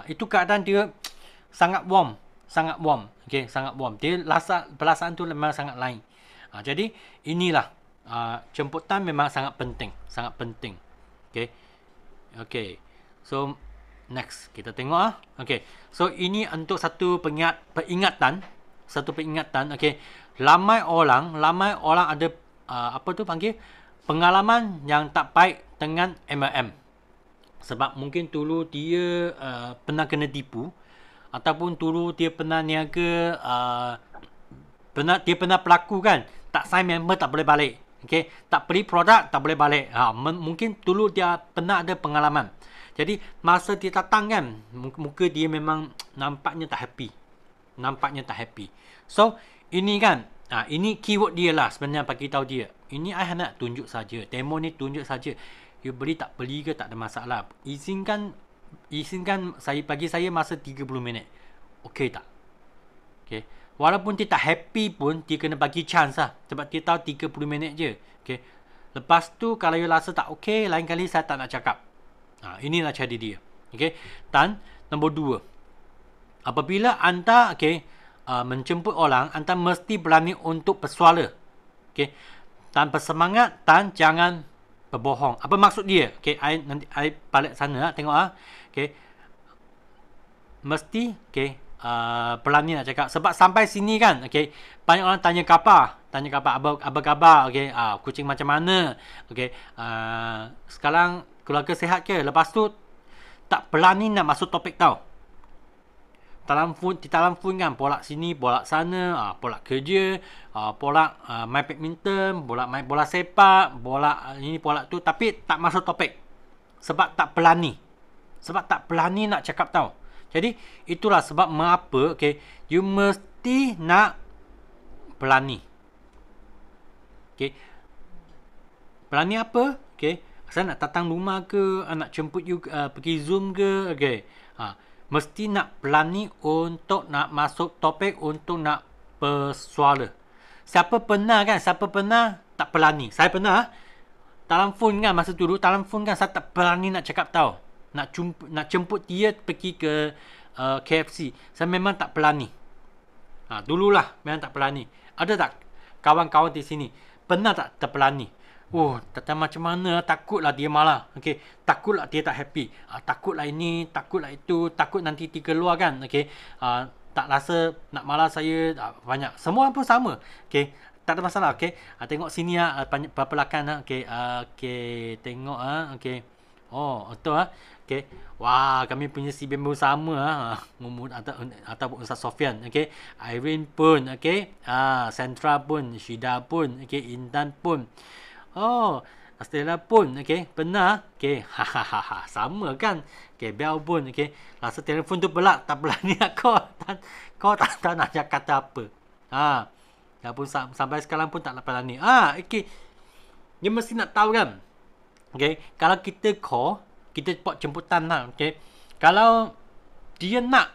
Itu keadaan dia sangat warm. Sangat warm. Dia perasaan tu memang sangat lain. Jadi inilah jemputan memang sangat penting. Okay. So next kita tengok so ini untuk satu peringatan. Okay, ramai orang ada pengalaman yang tak baik dengan MLM. Sebab mungkin dulu dia pernah kena tipu, ataupun dulu dia pernah niaga, dia pernah berlaku kan, tak sign member tak boleh balik. Okay, tak beli produk tak boleh balik. Mungkin dulu dia pernah ada pengalaman. Jadi masa dia datang kan, muka dia memang nampaknya tak happy. So ini kan, ini keyword dia lah sebenarnya, bagi tahu dia. Ini I nak tunjuk saja, demo ni tunjuk saja. You beli tak beli ke tak ada masalah. Izinkan saya, bagi saya masa 30 minit. Okey tak? Okay. Walaupun dia tak happy pun, dia kena bagi chance lah. Sebab dia tahu 30 minit je. Okay. Lepas tu kalau you rasa tak okey, lain kali saya tak nak cakap. Inilah cara dia. Okay. Dan nombor 2. Apabila anda menjemput orang, anda mesti berani untuk bersuara. Okay. Dan bersemangat dan jangan berbohong. Apa maksud dia? Okay. Nanti I balik sana tengok Okay. Mesti berani nak cakap. Sebab sampai sini kan, banyak orang tanya khabar, apa khabar, kucing macam mana, sekarang keluarga sihat ke? Lepas tu tak berani nak masuk topik tau. Di dalam phone kan, bolak sini, bolak sana, bolak kerja, bolak main badminton, bolak main bola sepak, bolak ini, bolak tu, tapi tak masuk topik. Sebab tak berani nak cakap tau. Jadi itulah sebab mengapa you mesti nak berani. Berani apa? Saya nak datang rumah ke, nak jemput you pergi Zoom ke, mesti nak berani untuk nak masuk topik, untuk nak bersuara. Siapa pernah tak berani? Saya pernah dalam phone kan, masa dulu dalam phone kan, saya tak berani nak cakap tau. Nak jemput dia pergi ke KFC. Saya memang tak berani. Dululah memang tak berani. Ada tak kawan-kawan di sini pernah tak berani? Tak tahu macam mana, takutlah dia malah. Takutlah dia tak happy. Takutlah ini, takutlah itu, takut nanti dia keluar kan. Tak rasa nak malah saya banyak. Semua pun sama. Tak ada masalah. Tengok sini berapa lakan tengok Oh, betul wah, kami punya si member sama atau Ustaz Sofian, Irene pun, Centra pun, Shida pun, Intan pun. Oh, Stella pun, pernah, sama kan, Bel pun, rasa telefon tu belak, tak berani nak call, kau tak tahu nak kata apa. Pun sampai sekarang pun tak berani. Dia mesti nak tahu kan. Kalau kita call, kita buat jemputan lah. Kalau dia nak,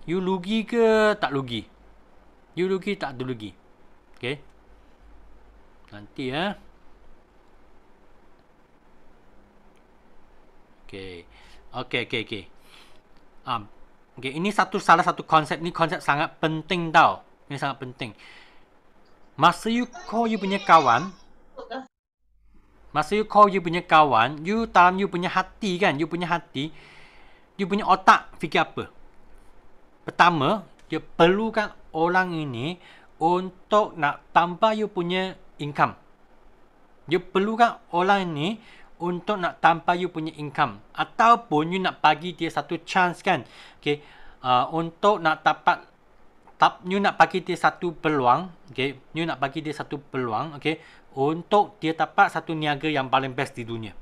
you rugi ke tak rugi? You rugi tak ada rugi? Nanti ini salah satu konsep ni, konsep sangat penting tau. Ini sangat penting. Masa you call you punya kawan, Masa you call you punya kawan, you dalam you punya hati kan, you punya hati, you punya otak fikir apa? Pertama, you perlukan orang ini untuk nak tambah you punya income. You perlukan orang ini untuk nak tambah you punya income. Ataupun you nak bagi dia satu chance kan. Okay. Untuk nak dapat, you nak bagi dia satu peluang. Okay. You nak bagi dia satu peluang. Okay. Untuk dia dapat satu niaga yang paling best di dunia.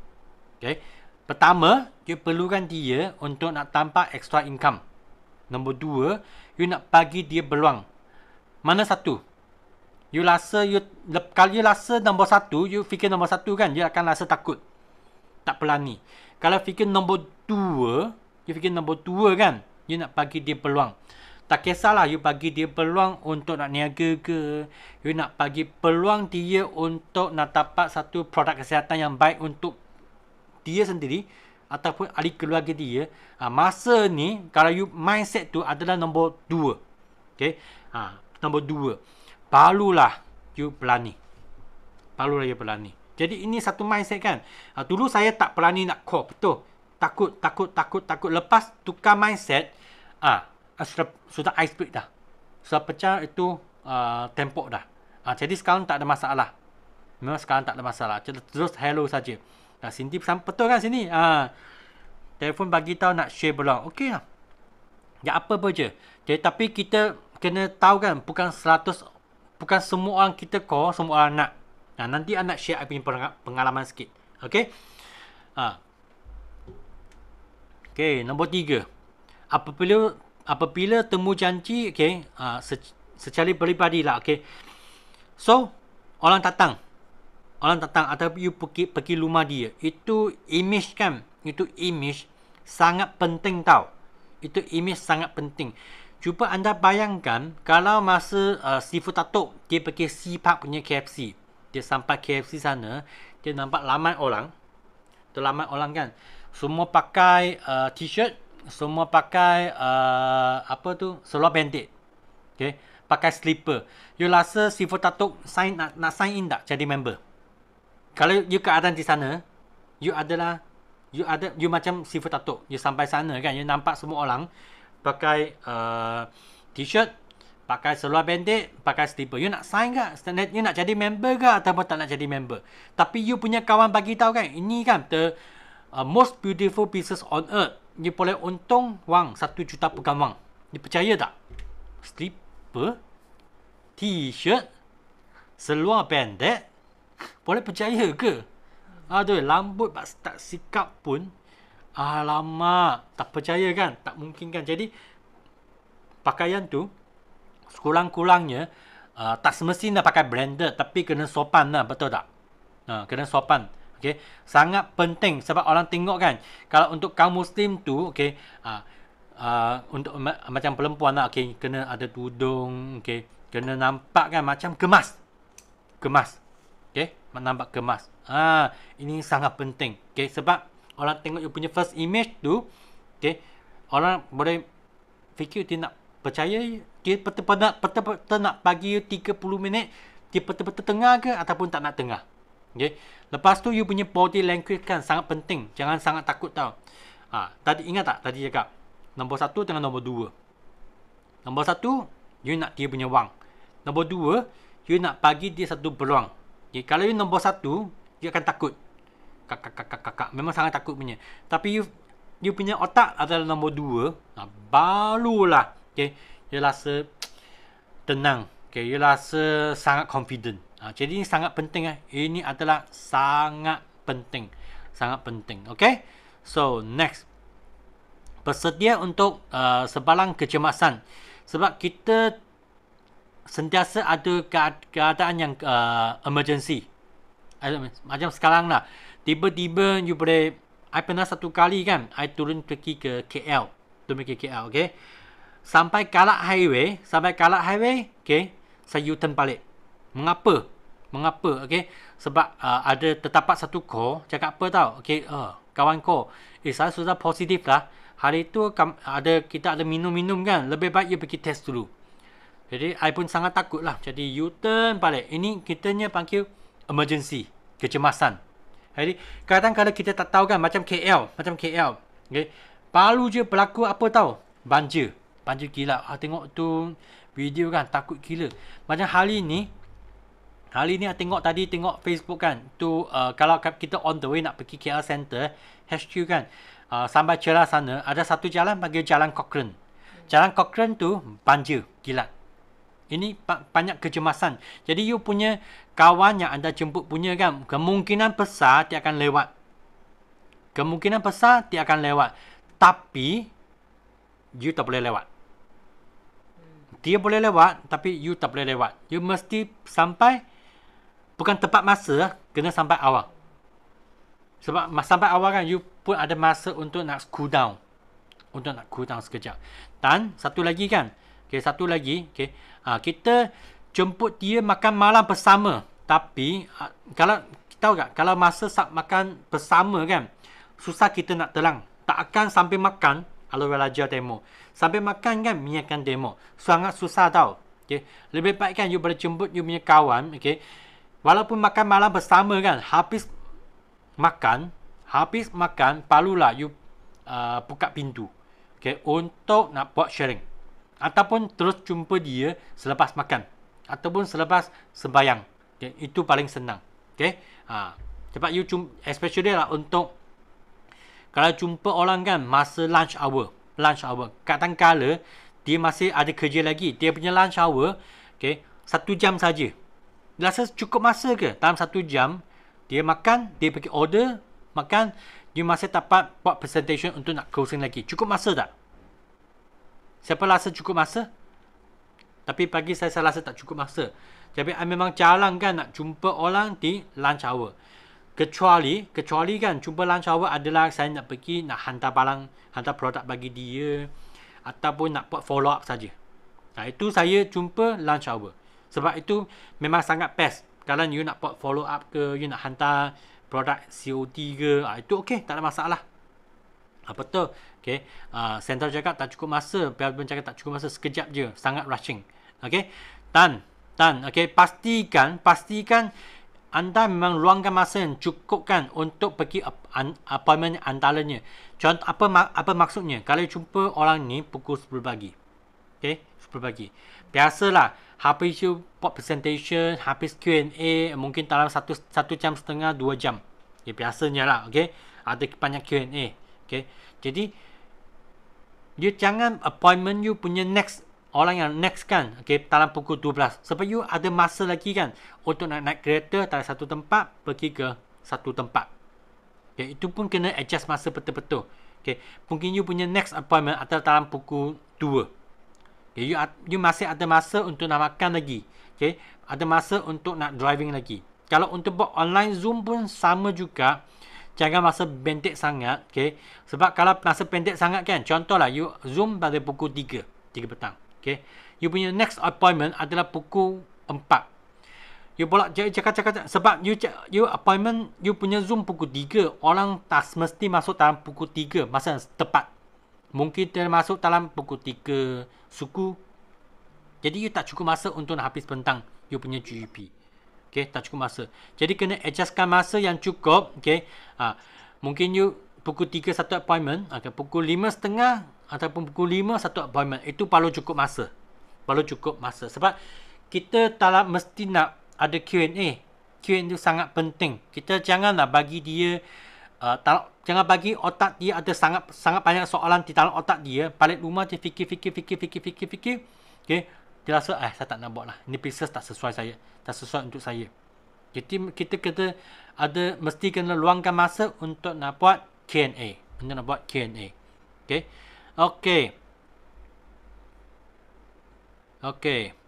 Okay. Pertama, you perlukan dia untuk nak tambah extra income. Nombor dua, you nak bagi dia peluang. Mana satu? You rasa, kalau you rasa nombor satu, you fikir nombor satu kan, you akan rasa takut. Tak berani. Kalau fikir nombor dua, you fikir nombor dua kan, you nak bagi dia peluang. Tak kisahlah you bagi dia peluang untuk nak niaga ke, you nak bagi peluang dia untuk nak dapat satu produk kesihatan yang baik untuk dia sendiri ataupun ahli keluarga dia. Masa ni, kalau you mindset tu adalah nombor dua. Okay? Nombor dua. Barulah you berani. Barulah you berani. Jadi ini satu mindset kan. Dulu saya tak berani nak call. Betul. Takut. Lepas tukar mindset, sudah ice break dah. Sudah pecah itu tembok dah. Jadi sekarang tak ada masalah. Memang sekarang tak ada masalah. Terus hello saja. Cindy pesan betul kan sini. Telefon bagi tahu nak share peluang. Okey lah. Ya apa pun je. Okay, tapi kita kena tahu kan, bukan semua orang kita call, semua orang nak. Nanti I nak share I punya pengalaman sikit. Okey. Okey, nombor 3. Apabila temu janji, okey, secara peribadi lah, okey. So, orang datang atau you pergi rumah dia. Itu image kan. Itu image sangat penting tau. Itu image sangat penting. Cuba anda bayangkan kalau masa Seafood Datuk dia pergi Seapark punya KFC. Dia sampai KFC sana, dia nampak ramai orang. Tu ramai orang kan. Semua pakai t-shirt, semua pakai seluar pendek. Okay, pakai slipper. You rasa Seafood Datuk nak sign in tak jadi member? Kalau you keadaan di sana, you macam Seafood Datuk. You sampai sana kan, you nampak semua orang pakai t-shirt, pakai seluar pendek, pakai slipper. You nak sign ke? You nak jadi member ke ataupun tak nak jadi member? Tapi you punya kawan bagi tahu kan, ini kan the most beautiful pieces on earth. You boleh untung wang 1 juta pegang wang. You percaya tak? Slipper, t-shirt, seluar pendek, boleh percaya ke? Aduh, rambut tak sikap pun. Alamak, tak percaya kan? Tak mungkin kan? Jadi, pakaian tu, sekurang-kurangnya, tak semestinya pakai branded, tapi kena sopan lah, betul tak? Kena sopan. Okay? Sangat penting sebab orang tengok kan, kalau untuk kaum Muslim tu, okay, untuk macam perempuan lah, okay, kena ada tudung, okay, kena nampak kan macam kemas. Okay, nampak kemas. Ini sangat penting. Okay, sebab orang tengok you punya first image tu, okay, orang boleh fikir dia nak percaya, dia betul-betul nak bagi you 30 minit, dia betul-betul tengah ke ataupun tak nak tengah. Okay. Lepas tu you punya body language kan sangat penting. Jangan sangat takut tau. Tadi ingat tak? Tadi cakap nombor 1 dengan nombor 2. Nombor 1, you nak dia punya wang. Nombor 2, you nak bagi dia satu peluang. Okay. Kalau you nombor 1, you akan takut. Kakak. Memang sangat takut punya. Tapi you punya otak adalah nombor 2. Barulah. Okay. You rasa tenang. Okay. You rasa sangat confident. Jadi ini sangat penting. Ini adalah sangat penting. Sangat penting. Okay. So, next. Bersedia untuk sebalang kecemasan. Sebab kita sentiasa ada keadaan yang emergency. Macam sekarang lah. Tiba-tiba you boleh, I pernah satu kali kan, I turun pergi ke KL. Okay. Sampai Kalak Highway, okay, saya U-turn balik. Mengapa? Okay. Sebab ada terdapat satu call, cakap apa tau? Okay, kawan call, saya sudah positif lah. Hari tu kita ada minum-minum kan, lebih baik you pergi test dulu. Jadi, I pun sangat takut lah. Jadi, U-turn balik. Ini kitanya panggil emergency, kecemasan. Jadi kadang kalau kita tak tahu kan, macam KL, okay, baru je berlaku apa tahu? Banjir gila. Tengok tu video kan, takut gila. Macam hari ni tengok Facebook kan, tu kalau kita on the way nak pergi KL Center HQ kan, sampai Ceras sana ada satu jalan panggil Jalan Cochrane. Jalan Cochrane tu banjir gila. Ini banyak kecemasan. Jadi you punya kawan yang anda jemput punya kan, kemungkinan besar dia akan lewat. Tapi you tak boleh lewat. Dia boleh lewat, tapi you tak boleh lewat. You mesti sampai, bukan tepat masa, kena sampai awal. Sebab sampai awal kan, you pun ada masa untuk nak cool down. Sekejap. Dan satu lagi kan, kita jemput dia makan malam bersama. Tapi kalau tahu tak, kalau masa makan bersama kan, susah kita nak telang. Tak akan sampai makan Alor Raja demo. Sampai makan kan minyakan demo. Sangat susah tau. Okay. Lebih baik kan you boleh jemput you punya kawan. Okay. Walaupun makan malam bersama kan, habis makan, barulah you buka pintu. Okay. Untuk nak buat sharing. Ataupun terus jumpa dia selepas makan. Ataupun selepas sembayang. Okay. Itu paling senang. Okay. Cepat you especially lah untuk kalau jumpa orang kan masa lunch hour. Kadang-kala dia masih ada kerja lagi. Dia punya lunch hour, okay, 1 jam saja. Rasa cukup masa ke? Dalam 1 jam, dia makan, dia pergi order, makan, dia masih dapat buat presentation untuk nak closing lagi. Cukup masa tak? Siapa rasa cukup masa? Tapi pagi saya rasa tak cukup masa. Jadi memang jarang kan nak jumpa orang di lunch hour. Kecuali kan jumpa lunch hour adalah saya nak pergi nak hantar barang, hantar produk bagi dia ataupun nak buat follow up saja. Itu saya jumpa lunch hour. Sebab itu memang sangat best. Kalau you nak buat follow up ke, you nak hantar produk COD ke, itu okey, tak ada masalah. Betul. Okey. Center cakap tak cukup masa, Melbourne cakap tak cukup masa, sekejap je, sangat rushing. Okey. Dan okey, pastikan anda memang luangkan masa yang cukup kan untuk pergi appointment antaranya. Contoh apa maksudnya? Kalau jumpa orang ni pukul 10 pagi. Okey, 10 pagi. Biasalah, habis you buat presentation, habis Q&A, mungkin dalam 1 jam setengah, 2 jam. Okay, biasanya lah, okey. Ada banyak Q&A. Okey. Jadi you jangan appointment you punya orang yang next kan, okay, dalam pukul 12. Sebab you ada masa lagi kan untuk nak naik kereta dari satu tempat pergi ke satu tempat. Okay, itu pun kena adjust masa betul-betul. Okay, mungkin you punya next appointment atau dalam pukul 2. Okay, you masih ada masa untuk nak makan lagi. Okay, ada masa untuk nak driving lagi. Kalau untuk buat online Zoom pun sama juga. Jangan masa pendek sangat. Okay, sebab kalau masa pendek sangat kan, contohlah you Zoom pada pukul 3 petang. Okay. You punya next appointment adalah pukul 4. You pula cakap sebab you appointment, you punya Zoom pukul 3. Orang tak mesti masuk dalam pukul 3 masa tepat. Mungkin dia masuk dalam pukul 3 suku. Jadi you tak cukup masa untuk nak habis pentang you punya GP. Okay, tak cukup masa. Jadi kena adjustkan masa yang cukup. Okay. Mungkin you pukul 3 satu appointment, pukul 5.30 ataupun pukul 5 satu appointment. Itu perlu cukup masa. Sebab kita tak mesti nak ada Q&A. Q&A itu sangat penting. Kita janganlah bagi dia jangan bagi otak dia ada sangat banyak soalan di dalam otak dia. Balik rumah dia fikir. Okay. Dia rasa saya tak nak buat lah. Ini pieces tak sesuai untuk saya. Jadi kita kena mesti kena luangkan masa untuk nak buat Q&A. Okey.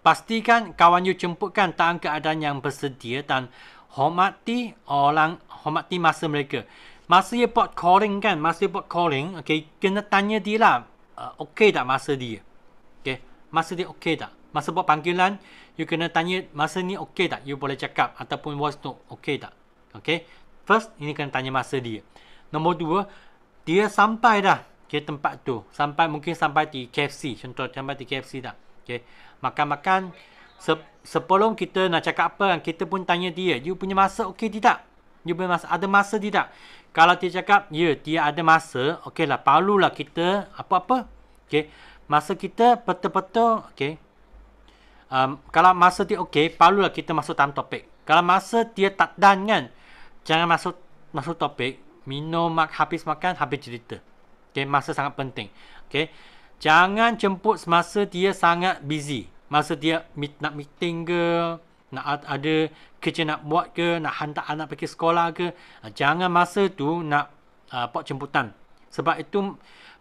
Pastikan kawan you jemputkan dalam keadaan yang bersedia dan hormati masa mereka. Masa you buat calling kan, okey, kena tanya dia lah, okey tak masa dia? Okey, masa dia okey tak? Masa buat panggilan, you kena tanya masa ni okey tak? You boleh cakap ataupun voice note okey tak? Okey. First, ini kena tanya masa dia. Nombor 2, dia sampai dah ke tempat tu. Mungkin sampai di KFC. Contoh, sampai di KFC dah. Okay. Makan-makan. Sebelum kita nak cakap apa, kita pun tanya dia, you punya masa okey tidak? You bermasa. Ada masa tidak? Kalau dia cakap, ya, dia ada masa, okey lah, perlulah kita apa-apa. Okey. Masa kita betul-betul, okey. Kalau masa dia okey, perlulah kita masuk dalam topik. Kalau masa dia tak dan kan, jangan masuk topik. Minum, habis makan, habis cerita. Okey, masa sangat penting. Okey. Jangan jemput semasa dia sangat busy. Masa dia nak meeting ke, nak ada kerja nak buat ke, nak hantar anak pergi sekolah ke. Jangan masa tu nak buat jemputan. Sebab itu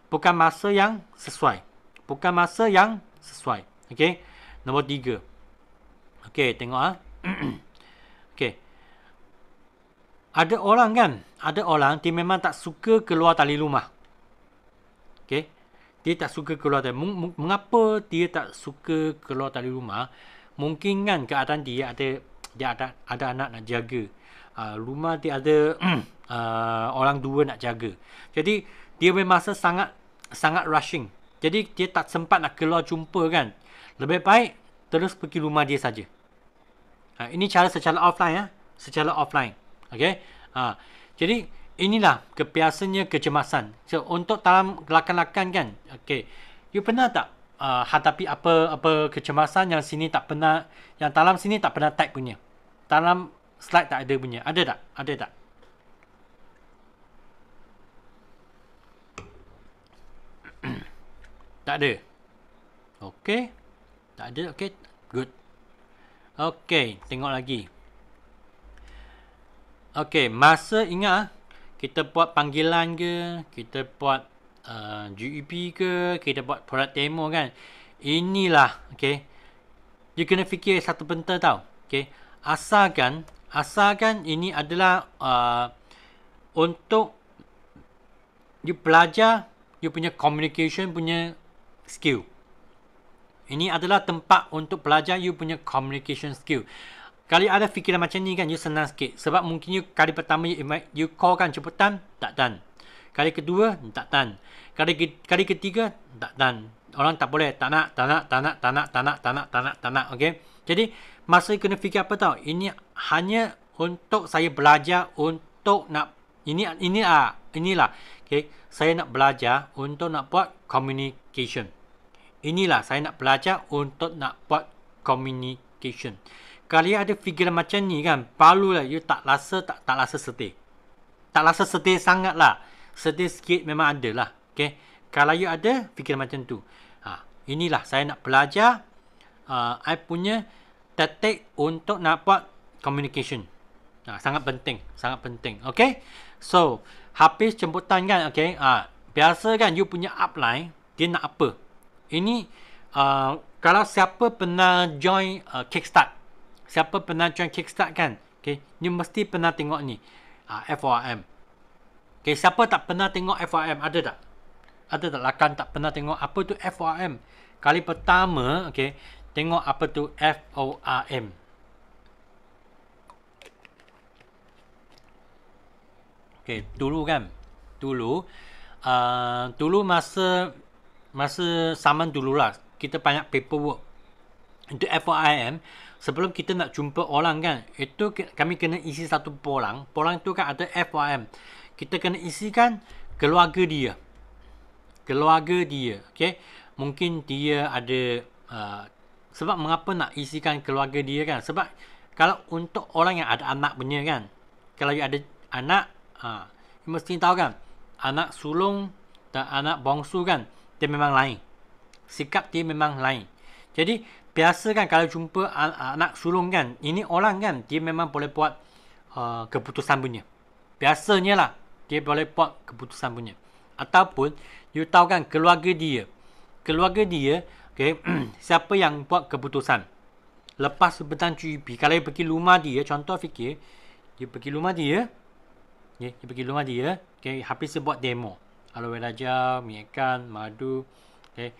bukan masa yang sesuai. Bukan masa yang sesuai. Okey. Nombor 3. Okey, tengok Okey. Ada orang dia memang tak suka keluar dari rumah. Okey. Dia tak suka keluar dari mengapa dia tak suka keluar dari rumah? Mungkin kan keadaan dia ada anak nak jaga. Rumah dia ada orang dua nak jaga. Jadi dia bermasa sangat rushing. Jadi dia tak sempat nak keluar jumpa kan. Lebih baik terus pergi rumah dia saja. Ini cara secara offline secara offline. Okey. Jadi inilah kebiasaannya kecemasan. So untuk dalam lakan-lakan kan. Okey. You pernah tak hadapi apa kecemasan yang sini tak pernah, yang dalam sini tak pernah tag punya. Dalam slide tak ada punya. Ada tak? Ada tak? Tak ada. Okey. Tak ada. Okey. Good. Okey, tengok lagi. Okey, masa ingat kita buat panggilan ke, kita buat GEP ke, kita buat produk demo kan. Inilah, okey. You kena fikir satu benda tau. Okey. Asalkan ini adalah untuk you belajar you punya communication punya skill. Ini adalah tempat untuk belajar you punya communication skill. Kali ada fikiran macam ni kan, you senang sikit. Sebab mungkin you kali pertama you call kan jemputan, tak dan. Kali kedua, tak dan. Kali ketiga, tak dan. Orang tak boleh, tak nak. Okay? Jadi, masa you kena fikir apa tau? Ini hanya untuk saya belajar untuk nak, inilah. Okay? Saya nak belajar untuk nak buat communication. Inilah saya nak belajar untuk nak buat communication. Kalau ada fikiran macam ni kan, perlulah you tak rasa sedih. Tak rasa sedih sangat lah. Sedih sikit memang ada lah. Okay? Kalau you ada fikiran macam tu. Inilah saya nak belajar. I punya taktik untuk nak buat communication. Sangat penting. Sangat penting. Okay? So, habis jemputan kan. Okay? Biasa kan you punya upline, dia nak apa? Ini kalau siapa pernah join Kickstart. Siapa pernah join Kickstart kan? Okay, you mesti pernah tengok ni. FORM. Okay, siapa tak pernah tengok FORM? Ada tak? Ada tak lakan tak pernah tengok apa tu FORM? Kali pertama, okay, tengok apa tu FORM. Okay, dulu kan. Dulu masa zaman dululah kita banyak paperwork untuk FOIM. Sebelum kita nak jumpa orang kan, itu kami kena isi satu polang tu kan ada FOIM. Kita kena isikan keluarga dia, okay? Mungkin dia ada sebab mengapa nak isikan keluarga dia kan, sebab kalau untuk orang yang ada anak punya kan, kalau ada anak mesti tahu kan, anak sulung dan anak bongsu kan, dia memang lain. Sikap dia memang lain. Jadi, biasa kan kalau jumpa anak sulung kan, ini orang kan, dia memang boleh buat keputusan punya. Biasanya lah, dia boleh buat keputusan punya. Ataupun, you tahu kan, keluarga dia, okay, siapa yang buat keputusan. Lepas sebentar GEP, kalau you pergi rumah dia, contoh fikir, you pergi rumah dia, okay, habis dia buat demo. Aloe vera gel, minyak ikan, madu. Okay.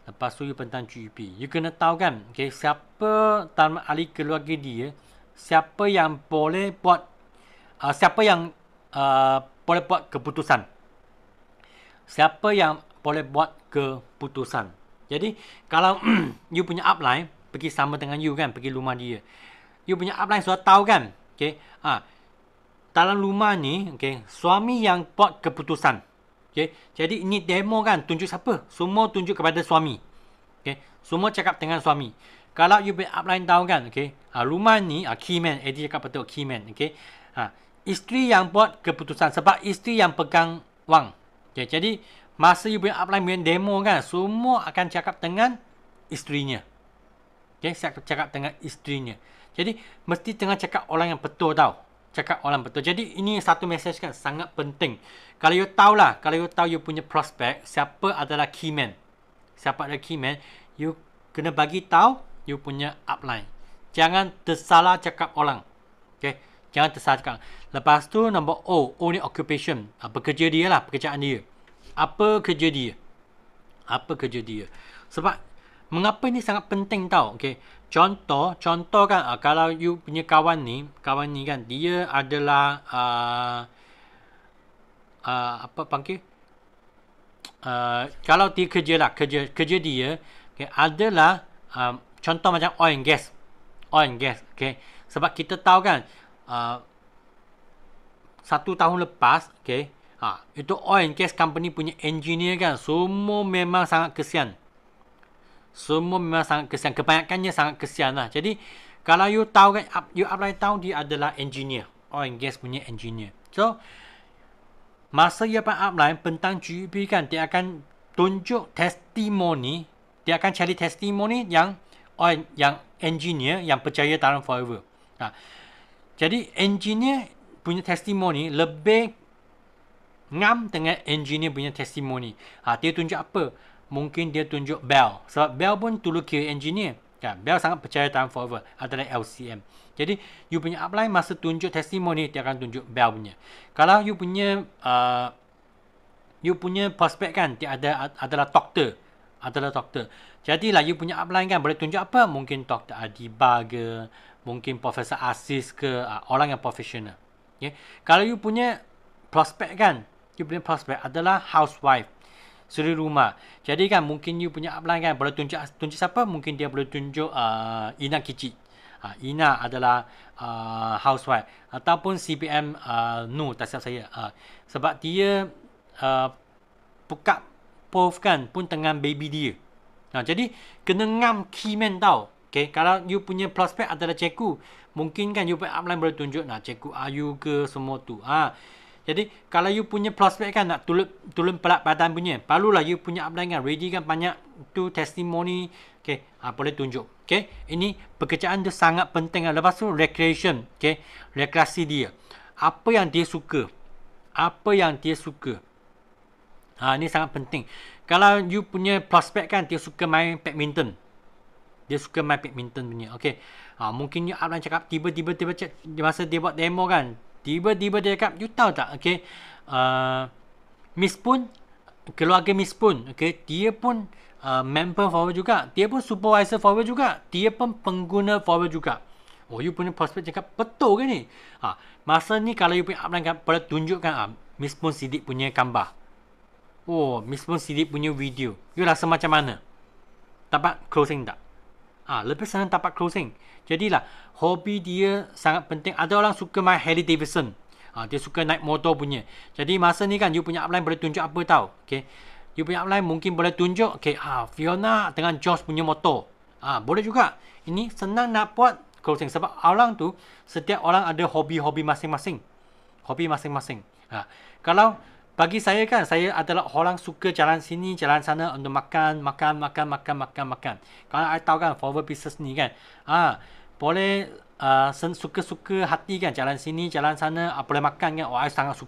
Lepas tu you tentang GEP. You kena tahu kan, okay, siapa dalam ahli keluarga dia, siapa yang boleh buat boleh buat keputusan. Siapa yang boleh buat keputusan. Jadi, kalau you punya upline pergi sama dengan you kan, pergi rumah dia. You punya upline sudah tahu kan, okay. dalam rumah ni, okay, suami yang buat keputusan. Okay, jadi ini demo kan, tunjuk siapa? Semua tunjuk kepada suami. Okay, semua cakap dengan suami. Kalau you punya upline tahu kan, okay, rumah ni, key man, Eddie cakap betul, key man, okay. Isteri yang buat keputusan, sebab isteri yang pegang wang. Okay, jadi, masa you punya upline punya demo kan, semua akan cakap dengan isterinya. Okay, cakap dengan isterinya. Jadi, mesti tengah cakap orang yang betul tau. Cakap orang betul. Jadi, ini satu message kan, sangat penting. Kalau you tahulah, kalau you tahu you punya prospect, siapa adalah key man. Siapa adalah key man, you kena bagi tahu you punya upline. Jangan tersalah cakap orang. Okay, jangan tersalah cakap. Lepas tu, nombor O. O ni occupation. Pekerja dia lah, pekerjaan dia. Apa kerja dia? Apa kerja dia? Sebab, mengapa ni sangat penting tau. Okay, contoh kan, kalau you punya kawan ni kan, dia adalah apa panggil? Kalau dia kerja dia, okay, adalah contoh macam oil and gas, okay. Sebab kita tahu kan, 1 tahun lepas, okay, itu oil and gas company punya engineer kan, semua memang sangat kesian. Kebanyakannya sangat kesian lah. Jadi, kalau you tahu kan, you apply tahu dia adalah engineer, oil and gas punya engineer. So, masa you apply tentang GEP kan, dia akan tunjuk testimoni, dia akan cari testimoni yang engineer yang percaya dalam forever. Jadi engineer punya testimoni lebih ngam dengan engineer punya testimoni. Dia tunjuk apa? Mungkin dia tunjuk Bell. Sebab Bell pun dulu kira engineer. Bell sangat percaya dalam forever adalah LCM. Jadi, you punya upline masa tunjuk testimoni, dia akan tunjuk Bell punya. Kalau you punya prospect kan, dia adalah doktor. Jadilah you punya upline kan, boleh tunjuk apa? Mungkin Dr. Adiba ke, mungkin Profesor Aziz ke, orang yang profesional. Okay? Kalau you punya prospect kan, you punya prospect adalah housewife, suri rumah. Jadi kan, mungkin you punya upline kan, boleh tunjuk siapa? Mungkin dia boleh tunjuk Ina Kicik. Ina adalah housewife. Ataupun CPM No, tak silap saya. Sebab dia buka POV kan, pun dengan baby dia. Jadi, kena ngam key man tau. Okay, kalau you punya prospect adalah cikgu, mungkin kan you punya upline boleh tunjuk cikgu Ayu ke, semua tu. Jadi, kalau you punya prospect kan, nak turun pelat badan punya, barulah you punya upline kan, ready kan banyak tu testimoni, okay, boleh tunjuk. Okay, ini pekerjaan dia sangat penting. Lepas tu, recreation, okay, rekreasi dia. Apa yang dia suka. Ini sangat penting. Kalau you punya prospect kan, dia suka main badminton. Punya, okay. Mungkin you upline cakap, tiba-tiba masa dia buat demo kan, tiba-tiba dia cakap, you tahu tak, okay, Miss Poon, keluarga Miss Poon, okay, dia pun member Forever juga, dia pun supervisor Forever juga, dia pun pengguna Forever juga. Oh, you punya prospect cakap, betul ke ni? Masa ni kalau you punya upline kan, boleh tunjukkan Miss Poon Sidik punya gambar. Oh, Miss Poon Sidik punya video. You rasa macam mana? Dapat closing tak? Lebih senang dapat closing. Jadilah, hobi dia sangat penting. Ada orang suka main Harley Davidson. Dia suka naik motor punya. Jadi, masa ni kan, you punya upline boleh tunjuk apa tau? Okay. You punya upline mungkin boleh tunjuk, okay, Fiona dengan Josh punya motor. Boleh juga. Ini senang nak buat closing. Sebab orang tu, setiap orang ada hobi-hobi masing-masing. Kalau bagi saya kan, saya adalah orang suka jalan sini, jalan sana untuk makan. Kalau I tahu kan, Forever Business ni kan, boleh suka-suka hati kan, jalan sini, jalan sana, boleh makan kan, I sangat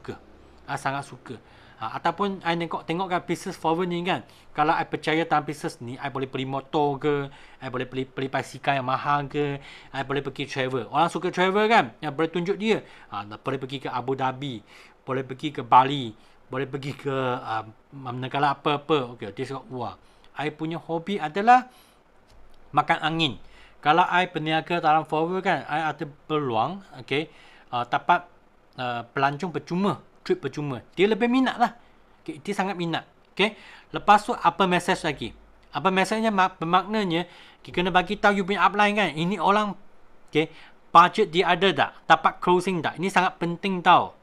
suka. Ataupun I tengok kan business Forever ni kan, kalau I percaya dalam business ni, I boleh beli motor ke, I boleh beli basikal yang mahal ke, I boleh pergi travel. Orang suka travel kan, yang boleh tunjuk dia, boleh pergi ke Abu Dhabi, boleh pergi ke Bali, boleh pergi ke negara apa-apa. Okay, dia cakap, wah, I punya hobi adalah makan angin. Kalau I berniaga dalam Forever kan, I ada peluang, okay, dapat pelancong percuma, trip percuma. Dia lebih minat lah. Okay, dia sangat minat. Okay. Lepas tu, apa message lagi? Apa message-nya? Bermaknanya, kita kena bagi tahu you punya upline kan, ini orang, okay, budget dia ada tak? Dapat closing tak? Ini sangat penting tau.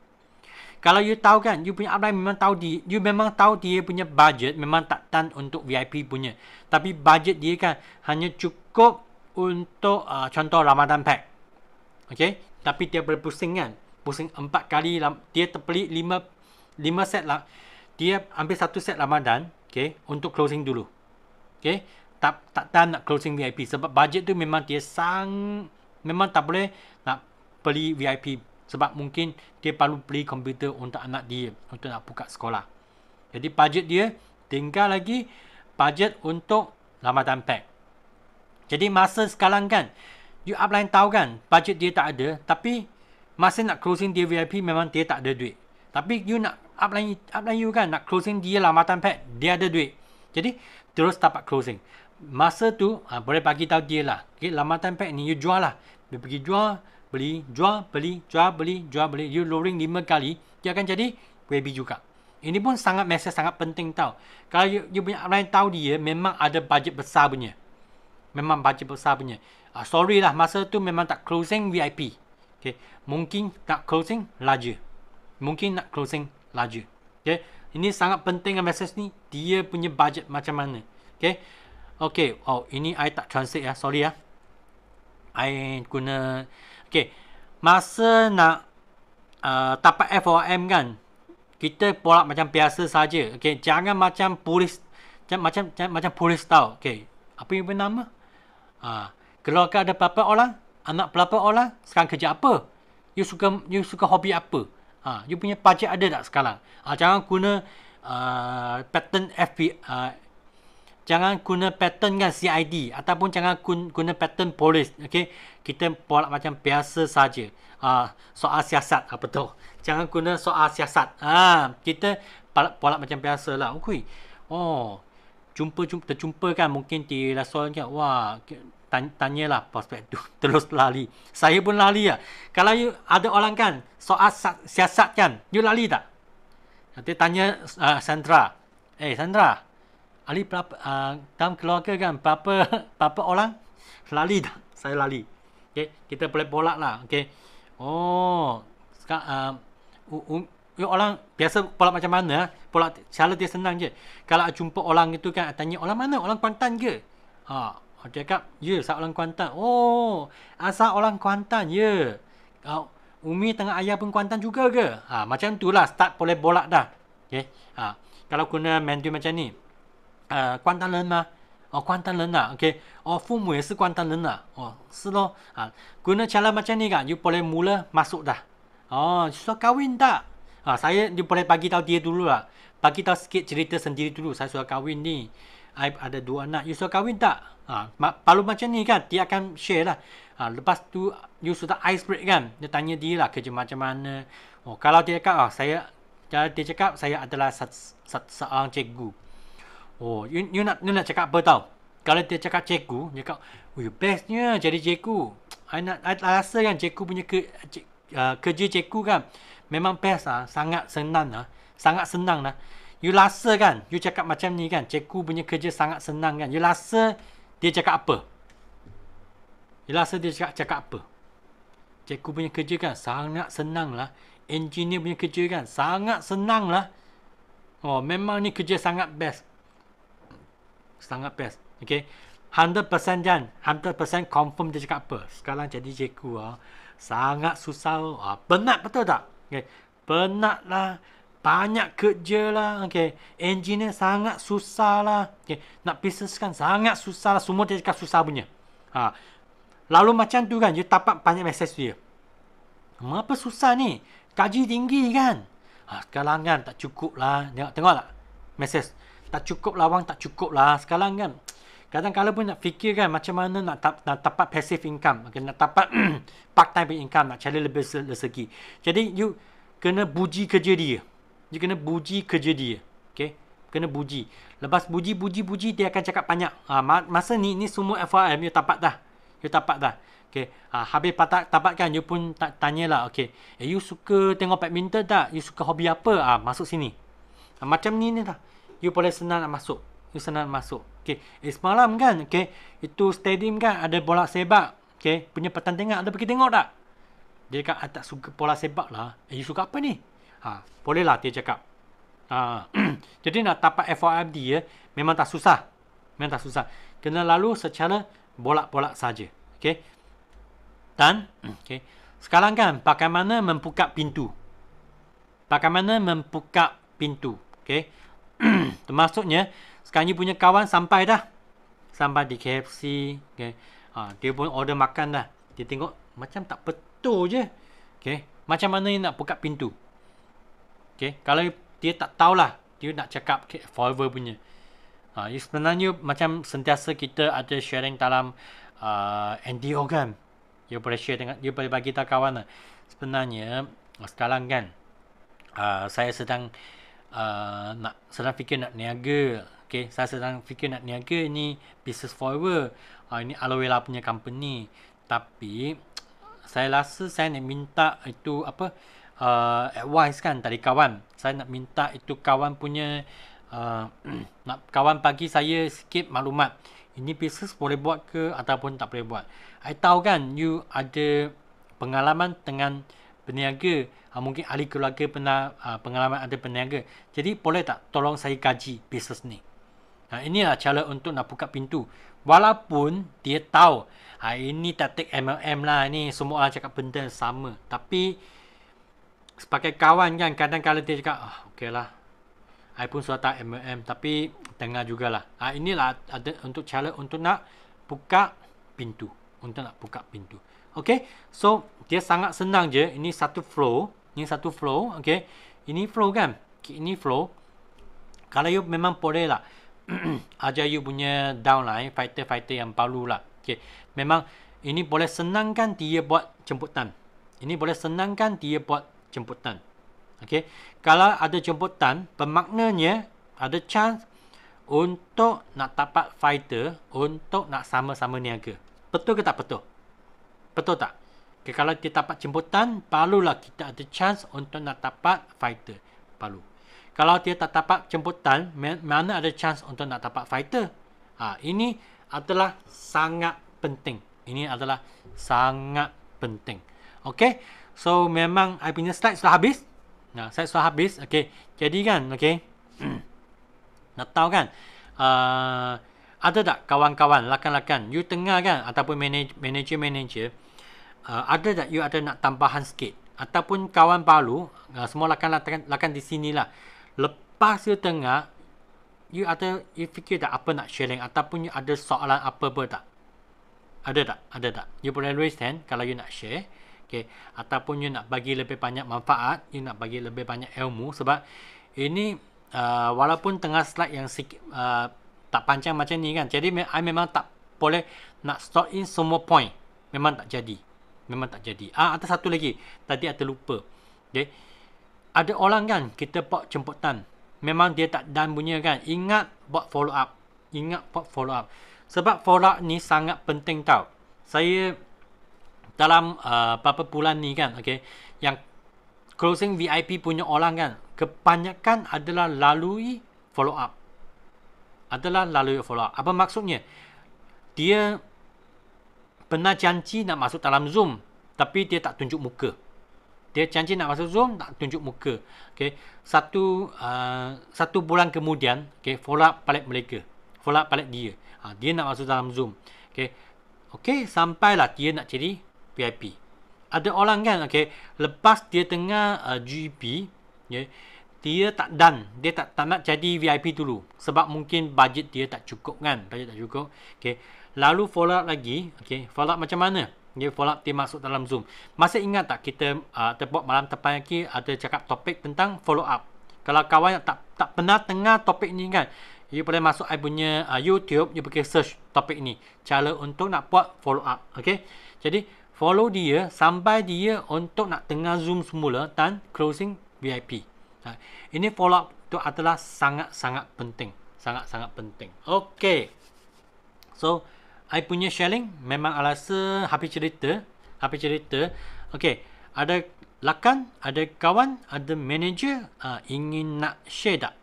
Kalau you tahu kan, you punya upline memang tahu you memang tahu dia punya budget memang tak tan untuk VIP punya. Tapi budget dia kan hanya cukup untuk contoh Ramadan pack. Okay? Tapi dia boleh pusing kan? Pusing 4 kali, dia terbeli 5 set lah. Dia ambil 1 set Ramadan, okay, untuk closing dulu. Okay? Tak nak closing VIP sebab budget tu memang dia memang tak boleh nak beli VIP sebab mungkin dia perlu beli komputer untuk anak dia untuk nak buka sekolah. Jadi budget dia tinggal lagi budget untuk Ramadan pack. Jadi masa sekarang kan you upline tahu kan budget dia tak ada, tapi masa nak closing dia VIP memang dia tak ada duit. Tapi you nak upline you kan nak closing dia Ramadan pack, dia ada duit. Jadi terus dapat closing. Masa tu boleh bagi tahu dia lah. Okay, Ramadan pack ni you jual lah. Dia pergi jual, beli, jual, beli, jual, beli, jual, beli. You lowering 5 kali, dia akan jadi WB juga. Ini pun sangat sangat penting tau. Kalau you punya upline tahu dia memang ada budget besar punya. Memang budget besar punya. Sorry lah, masa tu memang tak closing VIP. Okay. Mungkin nak closing larger. Mungkin nak closing larger. Okay. Ini sangat penting message ni. Dia punya budget macam mana. Okay. Okay. Oh, ini I tak translate ya. Sorry ya. I guna. Okay. Masa nak dapat FOM kan. Kita borak macam biasa saja. Okay. Jangan macam polis. Macam polis tau. Okay. Apa yang bernama? Keluarga ada berapa orang? Anak berapa orang? Sekarang kerja apa? You suka hobi apa? You punya budget ada tak sekarang? Jangan guna pattern FB, jangan guna pattern kan CID ataupun jangan guna pattern polis. Okay? Kita borak macam biasa saja. Soal siasat, betul. Jangan guna soal siasat. Kita borak macam biasa lah. Okay. Oh, terjumpa kan mungkin di restoran kan. Wah, tanyalah prospek tu. Terus lari. Saya pun lari lah. Kalau you ada orang kan soal siasat kan, you lari tak? Nanti tanya Sandra. Sandra, Ali berapa dalam keluarga kan berapa orang? Lari tak? Saya lari. Okay, kita boleh borak lah. Okay. Oh, sekarang orang biasa borak macam mana? Borak cara dia senang je. Kalau jumpa orang itu kan tanya orang mana? Orang Kuantan ke? Dia cakap, ya, saya orang Kuantan. Oh, asal orang Kuantan, ya. Umi tengah ayah pun Kuantan juga ke? Macam tu lah, start boleh borak dah. Okay. Kalau guna Mandarin macam ni. Kuantan人吗? Kuantan 人啊. Okay. 父母也是Kuantan 人啊. 是咯. Guna cara macam ni kan, you boleh mula masuk dah. Sudah kahwin tak? Saya, you boleh bagi tahu dia dulu lah. Bagi tahu sikit cerita sendiri dulu. Saya sudah kahwin ni. I ada 2 anak. You sudah kahwin tak? Kalau macam ni kan, dia akan share lah. Lepas tu, you sudah ice break kan. Dia tanya dia lah kerja macam mana. Kalau dia cakap, saya adalah seorang cikgu. You nak cakap apa tau? Kalau dia cakap cikgu, dia cakap, bestnya jadi cikgu. I rasa kan cikgu punya kerja cikgu kan, memang best lah. Sangat senang lah. Sangat senang lah. You rasa kan, you cakap macam ni kan, cikgu punya kerja sangat senang kan. You rasa dia cakap apa? You rasa dia cakap apa? Cikgu punya kerja kan sangat senang lah. Engineer punya kerja kan sangat senang lah. Memang ni kerja sangat best. Sangat best. Okay. 100% kan. 100% confirm dia cakap apa. Sekarang jadi cikgu sangat susah. Penat betul tak? Okay. Penat lah. Banyak kerja lah. Okay. Engineer sangat susah lah. Okay. Nak business kan sangat susah lah. Semua dia cakap susah punya. Lalu macam tu kan, you dapat banyak mesej dia. Apa susah ni? Gaji tinggi kan? Sekarang kan tak cukup lah. Tengok tak? Mesej. Tak cukup lah, wang tak cukup lah. Sekarang kan, kadang-kadang pun nak fikir kan macam mana nak dapat passive income. Okay, nak dapat part-time income, nak cari lebih rezeki. Jadi, you kena puji kerja dia. You kena puji kerja dia. Okay? Kena puji. Lepas puji, dia akan cakap banyak. Masa ni semua FRM, you dapat dah. You dapat dah. Okay. Habis dapat kan, you pun tanyalah. Okay. You suka tengok badminton tak? You suka hobi apa? Masuk sini. Macam ni lah. You boleh senang nak masuk. You senang nak masuk. Okay. Semalam kan, okay, itu stadium kan ada bola sepak. Okay, punya pertandingan ada pergi tengok tak? Dia cakap, tak suka bola sepak lah. You suka apa ni? Bolehlah dia cakap. Jadi nak dapat FYI dia memang tak susah. Memang tak susah. Kena lalu secara bolak-bolak saja. Okay. Dan, okay. Sekarang kan, bagaimana membuka pintu? Bagaimana membuka pintu? Okay. Termasuknya, sekarang you punya kawan sampai dah. Sampai di KFC. Okay. Dia pun order makan dah. Dia tengok macam tak betul je. Okay. Macam mana you nak buka pintu? Okay. Kalau dia tak tahulah, dia nak cakap forever punya. Sebenarnya macam sentiasa kita ada sharing dalam NDO kan. You boleh share dengan, you boleh bagi tahu kawan lah. Sebenarnya sekarang kan saya sedang sedang fikir nak niaga. Okay, saya sedang fikir nak niaga ni business forever. Ini aloe vera punya company. Tapi saya rasa saya nak minta itu apa advice kan dari kawan. Saya nak minta itu kawan punya nak kawan bagi saya sikit maklumat. Ini bisnes boleh buat ke ataupun tak boleh buat. I tahu kan you ada pengalaman dengan berniaga. Mungkin ahli keluarga pernah pengalaman ada berniaga. Jadi boleh tak tolong saya gaji bisnes ni. Inilah cara untuk nak buka pintu. Walaupun dia tahu ini taktik MLM lah. Ini semua orang cakap benda sama. Tapi sebagai kawan kan kadang-kadang dia cakap okey lah. I pun sudah tak MLM. Tapi dengar jugalah. Inilah ada untuk cara untuk nak buka pintu. Untuk nak buka pintu. Okay. So dia sangat senang je. Ini satu flow. Ini satu flow. Okay. Ini flow kan. Ini flow. Kalau you memang boleh lah. Ajar you punya downline. Fighter-fighter yang baru lah. Okay. Memang ini boleh senangkan dia buat jemputan. Ini boleh senangkan dia buat jemputan. Okay. Kalau ada jemputan. Bermaknanya ada chance untuk nak dapat fighter. Untuk nak sama-sama niaga. Betul ke tak betul? Betul tak? Okay, kalau dia dapat jemputan, barulah kita ada chance untuk nak dapat fighter. Baru. Kalau dia tak dapat jemputan, mana ada chance untuk nak dapat fighter? Ini adalah sangat penting. Ini adalah sangat penting. Okay. So, memang I punya slide sudah habis. Slide sudah habis. Okay. Jadi kan, okay. Nak tahu kan? Ada tak kawan-kawan, lakan-lakan, you tengah kan, ataupun manager, ada tak you ada nak tambahan sikit, ataupun kawan baru, semua lakan di sini lah. Lepas you tengah, you fikir tak apa nak sharing, ataupun you ada soalan apa-apa tak? Ada tak? Ada tak? You boleh raise hand kalau you nak share. Okay. Ataupun you nak bagi lebih banyak manfaat, you nak bagi lebih banyak ilmu, sebab ini walaupun tengah slide yang sikit tak panjang macam ni kan. Jadi I memang tak boleh nak store in semua point. Memang tak jadi. Memang tak jadi. Ada satu lagi. Tadi ada lupa. Okay. Ada orang kan kita buat jemputan. Memang dia tak done punya kan. Ingat buat follow up. Ingat buat follow up. Sebab follow up ni sangat penting tau. Saya dalam beberapa bulan ni kan. Okay, yang closing VIP punya orang kan. Kebanyakan adalah lalui follow up. Apa maksudnya? Dia pernah janji nak masuk dalam Zoom, tapi dia tak tunjuk muka. Dia janji nak masuk Zoom, tak tunjuk muka. Okay. Satu bulan kemudian, okay, follow up balik mereka. Follow up balik dia. Dia nak masuk dalam Zoom. Okay, sampailah dia nak jadi VIP. Ada orang kan, okay, lepas dia tengah GP, okay, dia tak done. Dia tak nak jadi VIP dulu. Sebab mungkin budget dia tak cukup kan. Budget tak cukup. Okay. Lalu follow up lagi. Okay. Follow up macam mana? Dia follow up dia masuk dalam Zoom. Masih ingat tak kita buat malam depan lagi ada cakap topik tentang follow up. Kalau kawan tak pernah tengah topik ni kan, you boleh masuk I punya YouTube. You boleh search topik ni. Cara untuk nak buat follow up. Okay. Jadi follow dia sampai dia untuk nak tengah Zoom semula dan closing VIP. Ini follow up itu adalah sangat-sangat penting. Sangat-sangat penting. Okay. So, I punya sharing memang alasa habis cerita. Okay. Ada lakan, ada kawan, ada manager ingin nak share tak?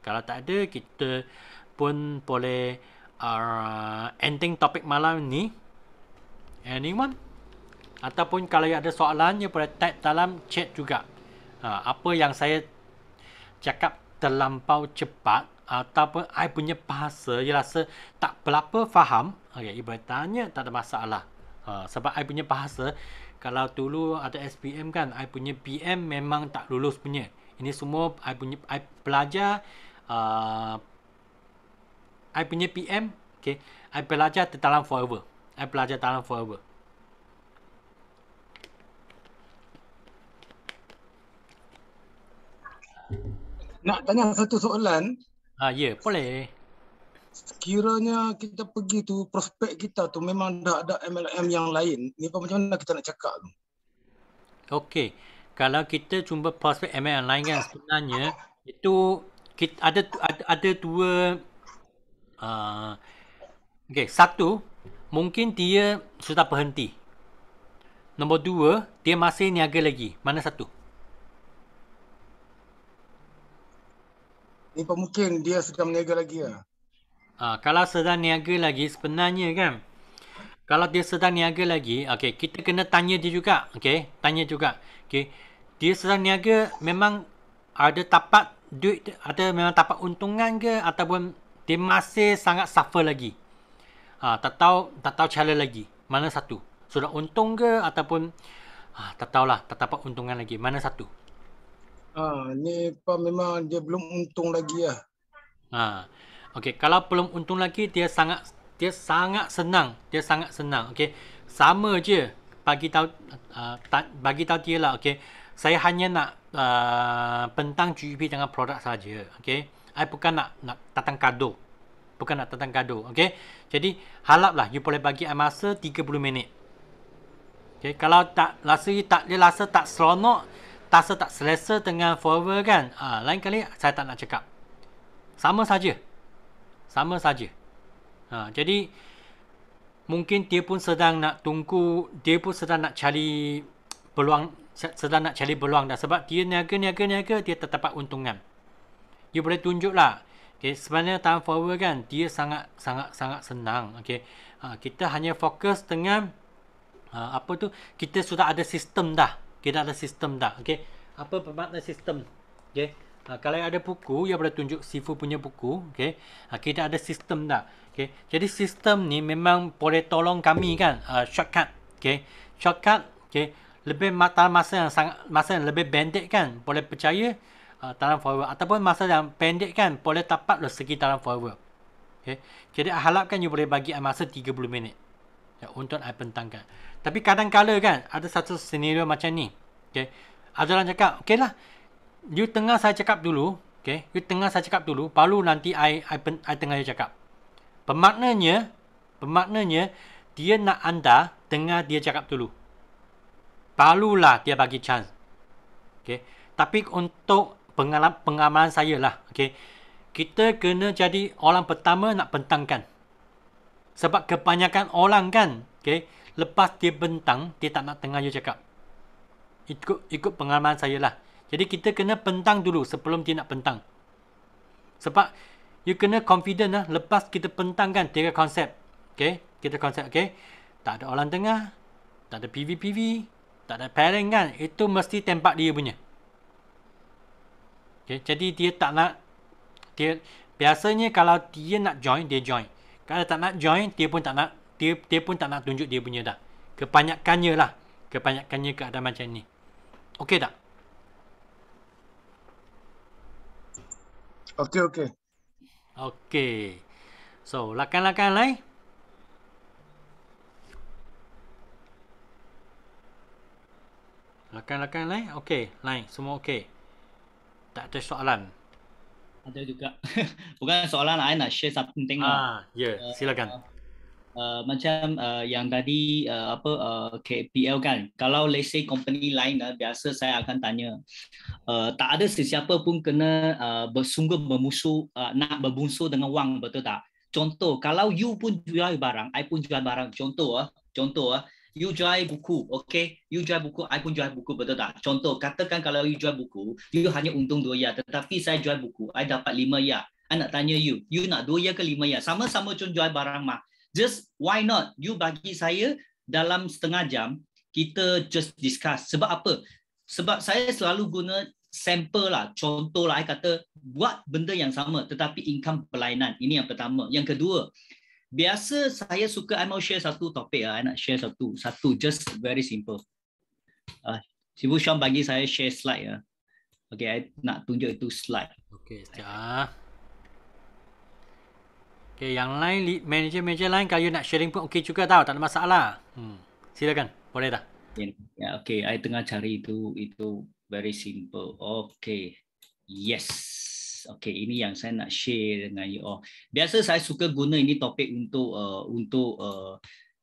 Kalau tak ada, kita pun boleh ending topik malam ni. Anyone? Ataupun kalau ada soalan, you boleh type dalam chat juga. Apa yang saya cakap terlampau cepat ataupun I punya bahasa you rasa tak berapa faham, okay, you boleh tanya, tak ada masalah. Sebab I punya bahasa, kalau dulu ada SPM kan, I punya PM memang tak lulus punya. Ini semua I belajar, I punya PM, okay, I belajar dalam forever. I belajar dalam forever. Nak tanya satu soalan. Ya, boleh. Sekiranya kita pergi tu, prospek kita tu memang dah ada MLM yang lain. Ni macam mana kita nak cakap tu? Okey. Kalau kita jumpa prospek MLM yang lain kan, sebenarnya itu kita ada dua. Okey, satu, mungkin dia sudah berhenti. Nombor dua, dia masih niaga lagi. Mana satu? Ni mungkin dia sedang berniaga lagi lah. Kalau sedang niaga lagi, sebenarnya kan, kalau dia sedang niaga lagi, okey, kita kena tanya dia juga. Okey, tanya juga. Okey, dia sedang niaga memang ada dapat duit, ada memang dapat untungan ke, ataupun dia masih sangat suffer lagi. Tak tahu cara lagi. Mana satu? Sudah untung ke ataupun tak tahulah, tak dapat untungan lagi. Mana satu? Ni memang dia belum untung lagi lah. Okey, kalau belum untung lagi, dia sangat senang. Dia sangat senang. Okey, sama je bagi tahu dia lah. Okey, saya hanya nak bentang GEP dengan produk saja. Okey, I bukan nak datang kado. Bukan nak datang kado. Okey, jadi haraplah you boleh bagi I masa 30 minit. Okey, kalau dia rasa tak seronok, tak selesa dengan follower kan, lain kali saya tak nak cakap. Sama saja. Jadi mungkin dia pun sedang nak tunggu, dia pun sedang nak cari peluang, dah, sebab dia niaga, dia tak dapat untungan. You boleh tunjuk lah. Okay, sebenarnya dalam follower kan, dia sangat senang. Okay, kita hanya fokus dengan kita sudah ada sistem dah. Okay, apa bermakna sistem? Okay, kalau ada buku, you boleh tunjuk Sifu punya buku. Okay, kita ada sistem dah. Okay, jadi sistem ni memang boleh tolong kami kan, shortcut. Okay, shortcut. Okay, lebih masa yang lebih pendek kan, boleh percaya dalam follower, ataupun masa yang pendek kan, boleh dapat rezeki dalam follower. Okay, jadi harapkan you boleh bagi masa 30 minit untuk I bentangkan. Tapi kadang-kala kan, ada satu senario macam ni. Okay, ada orang cakap, okay lah, you tengah saya cakap dulu. Okay, you tengah saya cakap dulu, baru nanti I tengah you cakap. Bermaknanya, dia nak anda dengar dia cakap dulu. Barulah dia bagi chance. Okay, tapi untuk pengalaman saya lah. Okay, kita kena jadi orang pertama nak bentangkan. Sebab kebanyakan orang kan, okay, lepas dia bentang, dia tak nak dengar you cakap. Ikut pengalaman saya lah. Jadi kita kena bentang dulu sebelum dia nak bentang. Sebab you kena confident lah. Lepas kita bentang kan, tiga konsep. Okay, kita konsep. Okay, tak ada orang dengar, tak ada PV, tak ada parent kan, itu mesti tembak dia punya. Okay, jadi dia tak nak, biasanya kalau dia nak join, dia join. Kalau tak nak join, dia pun tak nak tunjuk dia punya dah. Kebanyakannya keadaan macam ni. Okey tak? Okey. So, lakan-lakan lain? Lakan-lakan lain? Okey, lain. Semua okey. Tak ada soalan. Ada juga. Bukan soalan, I nak share something lah. Silakan. Macam yang tadi KPL kan, kalau let's say company lain biasa saya akan tanya, tak ada sesiapa pun kena bersungguh bermusuh, nak berbungsu dengan wang, betul tak? Contoh, kalau you pun jual barang, I pun jual barang. Contoh you jual buku, okay? You jual buku, I pun jual buku, betul tak? Contoh, katakan kalau you jual buku, you hanya untung 2 ya, tetapi saya jual buku, I dapat 5 ya. I nak tanya you nak 2 ya ke 5 ya? Sama-sama jual barang mah. Just why not? You bagi saya dalam setengah jam kita just discuss. Sebab apa? Sebab saya selalu guna sampel lah, contoh lah, saya kata buat benda yang sama tetapi income berlainan. Ini yang pertama. Yang kedua, biasa saya suka, I mau share satu topik lah, I nak share satu just very simple. Sibu Syam bagi saya share slide ya. Okay, I nak tunjuk itu slide. Okey, sekejap. Okey, yang lain, manager lain kalau you nak sharing pun okey juga tau, tak ada masalah. Silakan, boleh dah. Ya, okay, I tengah cari itu very simple. Okay, yes. Okay, ini yang saya nak share dengan you all. Biasa saya suka guna ini topik untuk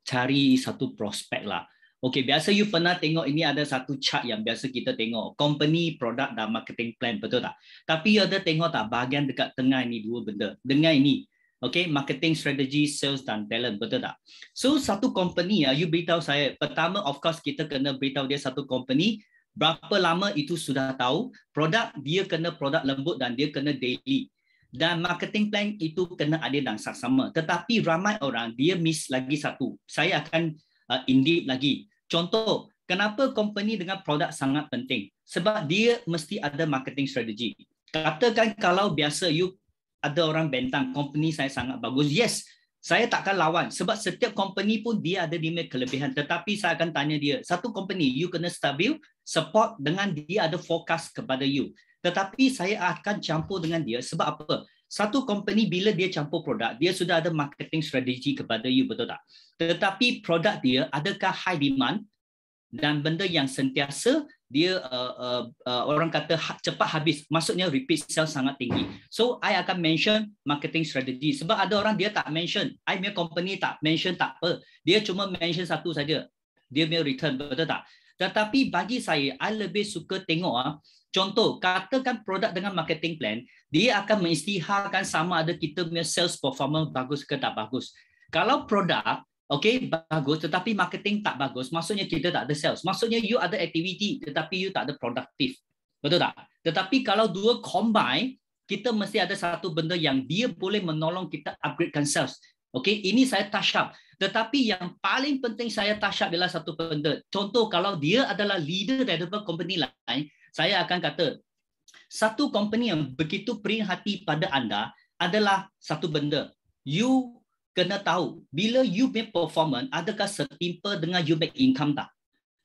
cari satu prospek lah. Okay, biasa you pernah tengok ini ada satu chart yang biasa kita tengok. Company, product dan marketing plan, betul tak? Tapi you ada tengok tak bahagian dekat tengah ini dua benda. Dengan ini. Okay, marketing strategy, sales dan talent, betul tak? So, satu company, you beritahu saya. Pertama, of course, kita kena beritahu dia satu company. Berapa lama itu sudah tahu. Produk, dia kena produk lembut dan dia kena daily. Dan marketing plan itu kena adil dan saksama. Tetapi ramai orang, dia miss lagi satu. Saya akan in-deep lagi. Contoh, kenapa company dengan produk sangat penting? Sebab dia mesti ada marketing strategy. Katakan kalau biasa you ada orang bentang, company saya sangat bagus. Yes, saya takkan lawan. Sebab setiap company pun dia ada di kelebihan. Tetapi saya akan tanya dia, satu company, you kena stabil, support dengan dia ada forecast kepada you. Tetapi saya akan campur dengan dia. Sebab apa? Satu company bila dia campur produk, dia sudah ada marketing strategy kepada you, betul tak? Tetapi produk dia adakah high demand dan benda yang sentiasa dia orang kata cepat habis, maksudnya repeat sales sangat tinggi. So I akan mention marketing strategy. Sebab ada orang dia tak mention, I punya company tak mention, tak apa, dia cuma mention satu saja, dia punya return, betul tak? Tetapi bagi saya, I lebih suka tengok contoh, katakan produk dengan marketing plan, dia akan mengisytiharkan sama ada kita punya sales performance bagus ke tak bagus. Kalau produk okay, bagus tetapi marketing tak bagus, maksudnya kita tak ada sales. Maksudnya you ada activity tetapi you tak ada produktif. Betul tak? Tetapi kalau dua combine, kita mesti ada satu benda yang dia boleh menolong kita upgradekan sales. Okay, ini saya touch up. Tetapi yang paling penting saya touch up adalah satu benda. Contoh, kalau dia adalah leader daripada company lain, saya akan kata, satu company yang begitu perhati pada anda adalah satu benda. You kena tahu, bila you make performance, adakah setimpa dengan you make income tak?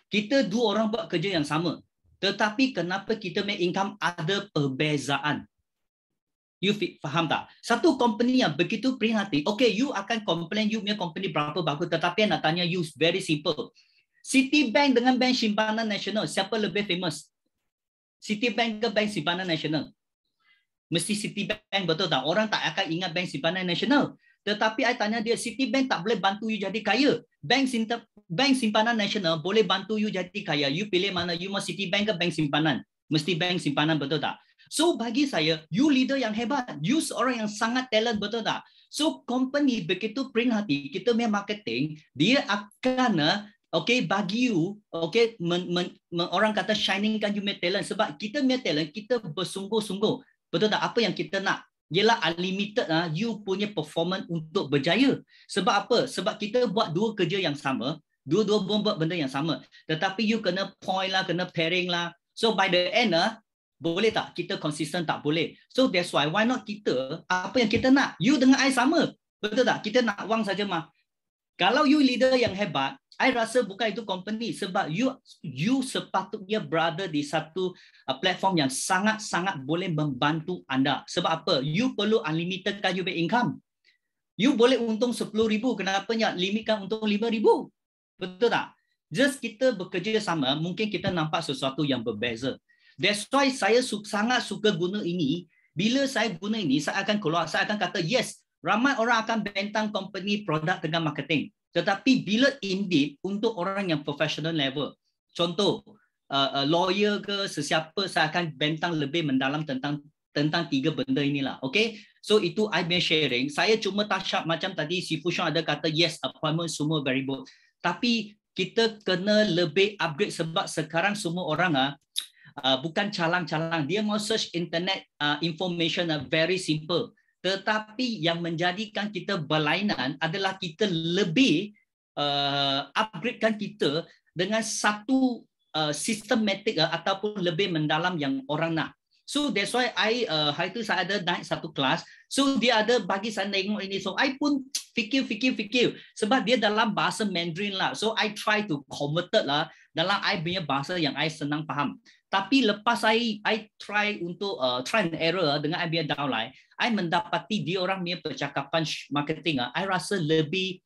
Kita dua orang buat kerja yang sama. Tetapi kenapa kita make income ada perbezaan? You faham tak? Satu company yang begitu perhati, okay, you akan complain you punya company berapa bagus, tetapi nak tanya you very simple. Citibank dengan Bank Simpanan Nasional, siapa lebih famous? Citibank ke Bank Simpanan Nasional? Mesti Citibank, betul tak? Orang tak akan ingat Bank Simpanan Nasional. Tetapi I tanya dia, Citibank tak boleh bantu you jadi kaya. Bank Simpanan Nasional boleh bantu you jadi kaya. You pilih mana? You mau Citibank ke Bank Simpanan? Mesti Bank Simpanan, betul tak? So bagi saya, you leader yang hebat. You seorang yang sangat talent, betul tak? So company begitu perhati, kita punya marketing, dia akan okay, bagi you, okay, orang kata shiningkan you punya talent. Sebab kita punya talent, kita bersungguh-sungguh. Betul tak? Apa yang kita nak? Ialah unlimited you punya performance untuk berjaya. Sebab apa? Sebab kita buat dua kerja yang sama, dua-dua buat benda yang sama. Tetapi you kena point lah, kena pairing lah. So by the end boleh tak kita konsisten? Tak boleh. So that's why not kita apa yang kita nak? You dengan I sama. Betul tak? Kita nak wang saja mah. Kalau you leader yang hebat, I rasa bukan itu company, sebab you sepatutnya berada di satu platform yang sangat-sangat boleh membantu anda. Sebab apa? You perlu unlimited kan you income. You boleh untung 10,000, kenapa nak limitkan untung 5,000? Betul tak? Just kita bekerja sama, mungkin kita nampak sesuatu yang berbeza. That's why saya sangat suka guna ini. Bila saya guna ini, saya akan keluar, saya akan kata yes, ramai orang akan bentang company produk dengan marketing. Tetapi bila indeed untuk orang yang professional level, contoh lawyer ke sesiapa, saya akan bentang lebih mendalam tentang tiga benda inilah. Okay, so itu I been sharing. Saya cuma touch up macam tadi si Fushon ada kata yes, appointment semua very good. Tapi kita kena lebih upgrade sebab sekarang semua orang bukan calang-calang, dia mau search internet information very simple. Tetapi yang menjadikan kita berlainan adalah kita lebih upgradekan kita dengan satu sistematik ataupun lebih mendalam yang orang nak. So that's why hari tu saya ada naik satu kelas. So dia ada bagi saya tengok ini. So I pun fikir. Sebab dia dalam bahasa Mandarin lah. So I try to convert lah dalam I punya bahasa yang I senang faham. Tapi lepas I try untuk try and error dengan I punya downline, I mendapati dia orang punya percakapan marketing, I rasa lebih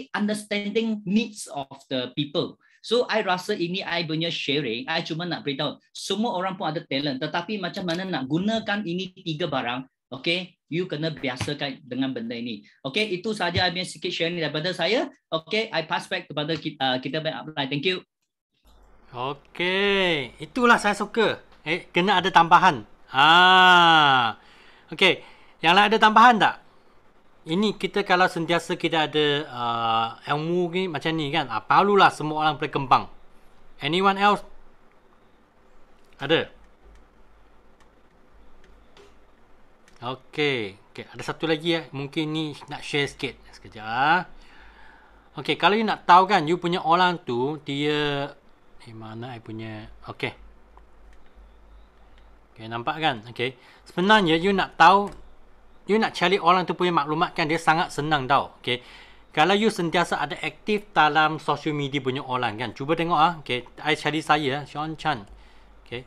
understanding needs of the people. So I rasa ini I punya sharing, I cuma nak beritahu semua orang pun ada talent, tetapi macam mana nak gunakan ini 3 barang, okay, you kena biasakan dengan benda ini. Okay, itu saja I punya sikit sharing daripada saya. Okay, I pass back kepada kita punya upline. Thank you. Okay, itulah saya suka. Kena ada tambahan. Okay, yang lain ada tambahan tak? Ini kita kalau sentiasa kita ada ilmu ni macam ni kan, perlulah semua orang boleh kembang. Anyone else? Ada? Okay, ada satu lagi mungkin ni nak share sikit. Sekejap. Okay, kalau you nak tahu kan, you punya orang tu dia mana I punya. Okay, nampak kan? Okay, sebenarnya you nak tahu, you nak cari orang tu punya maklumat kan, dia sangat senang tau. Okay, kalau you sentiasa ada aktif dalam social media punya orang kan, cuba tengok okay, I cari saya Sean Chan. Okay,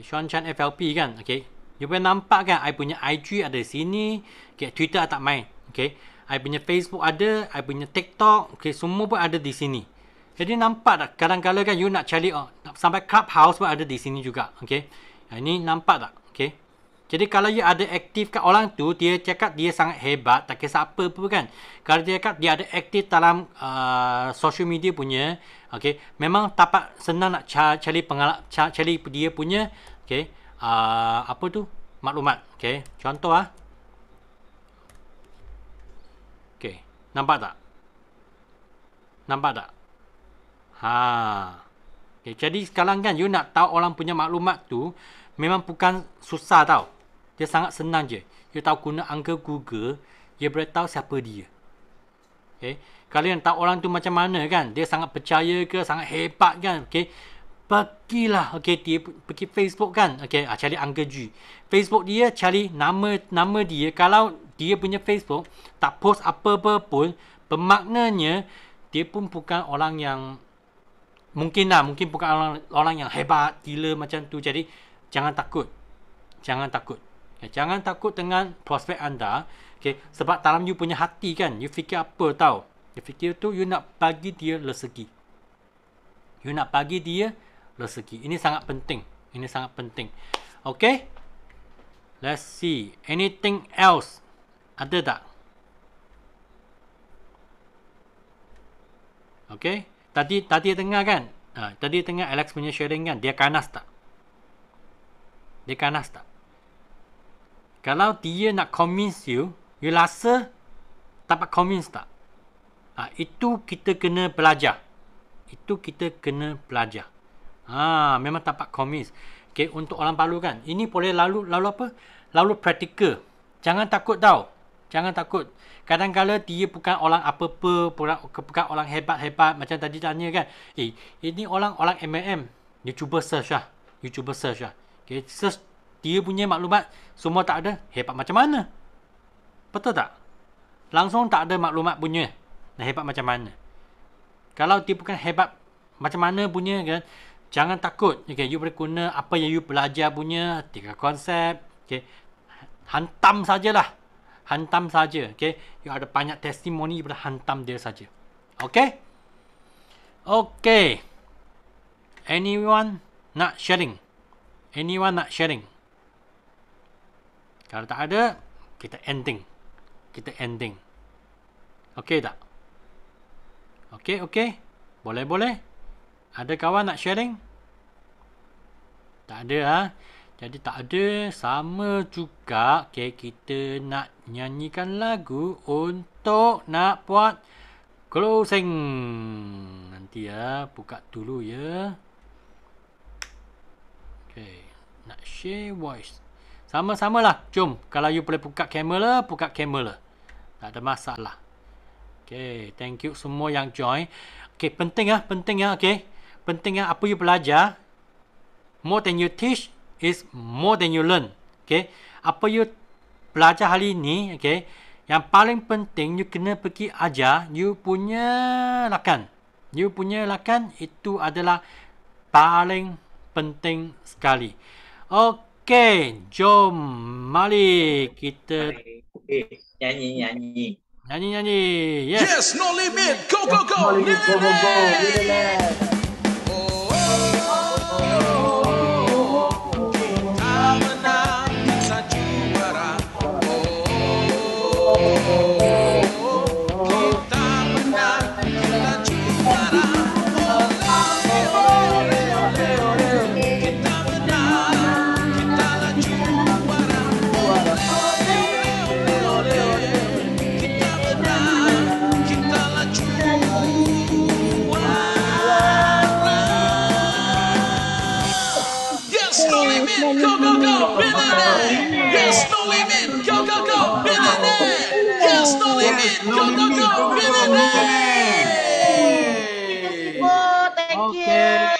Sean Chan FLP kan. Okay, you boleh nampak kan I punya IG ada di sini. Okay, Twitter tak main. Okay, I punya Facebook ada, I punya TikTok, okay, semua pun ada di sini. Jadi nampak tak, kadang-kadang kan you nak cari sampai Clubhouse pun ada di sini juga. Okay, ini nampak tak? Okay, jadi kalau you ada aktif kat orang tu, dia cakap dia sangat hebat, tak kisah apa pun kan. Kalau dia cakap dia ada aktif dalam social media punya, okay, memang tapak senang nak cari cari dia punya, okay, apa tu, maklumat. Okay, contoh okay, nampak tak? Nampak tak? Okay, jadi sekarang kan you nak tahu orang punya maklumat tu memang bukan susah tau. Dia sangat senang je. You tahu guna angka Google, you boleh tahu siapa dia. Okay, kalian tahu orang tu macam mana kan, dia sangat percaya ke, sangat hebat kan. Okay, pergilah, okay, dia pergi Facebook kan. Okay, cari angka G. Facebook dia, cari nama dia. Kalau dia punya Facebook tak post apa-apa pun, bermaknanya dia pun bukan orang yang mungkin bukan orang yang hebat gila macam tu. Jadi jangan takut. Okay, jangan takut dengan prospek anda. Okay, sebab dalam you punya hati kan, you fikir apa tau? You fikir tu you nak bagi dia rezeki. Ini sangat penting. Okay, let's see. Anything else? Ada tak? Okay, tadi dengar kan? Tadi dengar Alex punya sharing kan? Dia kanas tak? Kalau dia nak convince you, you rasa dapat convince tak? Itu kita kena belajar. Memang dapat convince. Okay, untuk orang baru kan, ini boleh lalu apa? Lalu praktikal. Jangan takut tau. Kadang-kadang dia bukan orang apa-apa, bukan orang hebat-hebat macam tadi tanya kan. Ini orang MLM. You cuba search lah. Okay, search dia punya maklumat semua tak ada, hebat macam mana? Betul tak? Langsung tak ada maklumat punya, hebat macam mana? Kalau dia bukan hebat macam mana punya kan, jangan takut. Okay, you boleh guna apa yang you belajar punya 3 konsep. Okay, hantam saja. Okay, you ada banyak testimoni, you boleh hantam dia saja. Okay. Anyone nak sharing? Kalau tak ada, kita ending. Okay tak? Okay. Boleh. Ada kawan nak sharing? Tak ada Jadi tak ada. Sama juga. Okay, kita nak nyanyikan lagu untuk nak buat closing. Nanti buka dulu ya. Okay, nak share voice. Sama-sama lah. Jom. Kalau you boleh buka kamera. Tak ada masalah. Okay, thank you semua yang join. Okay, penting ya. Okay, penting ya, apa you belajar, more than you teach is more than you learn. Okay, apa you belajar hari ini, okay, yang paling penting you kena pergi ajar you punya rakan. You punya rakan itu adalah paling penting sekali. Okay, jom mari kita Nyanyi. nyanyi. Yes. Yes, no limit. Go, go, go. No limit, go, go, go. Kita menang, kita juara. Kita menang, kita juara. Ole, ole, ole. Kita menang, kita lah juara. Ole, ole, ole. Kita menang, kita lah juara. Yes, no limit. Go, go, go. Billionaire. Yes, no limit. Go, go, go. Billionaire. Yes, no limit. Go, go, go. Billionaire. Okay.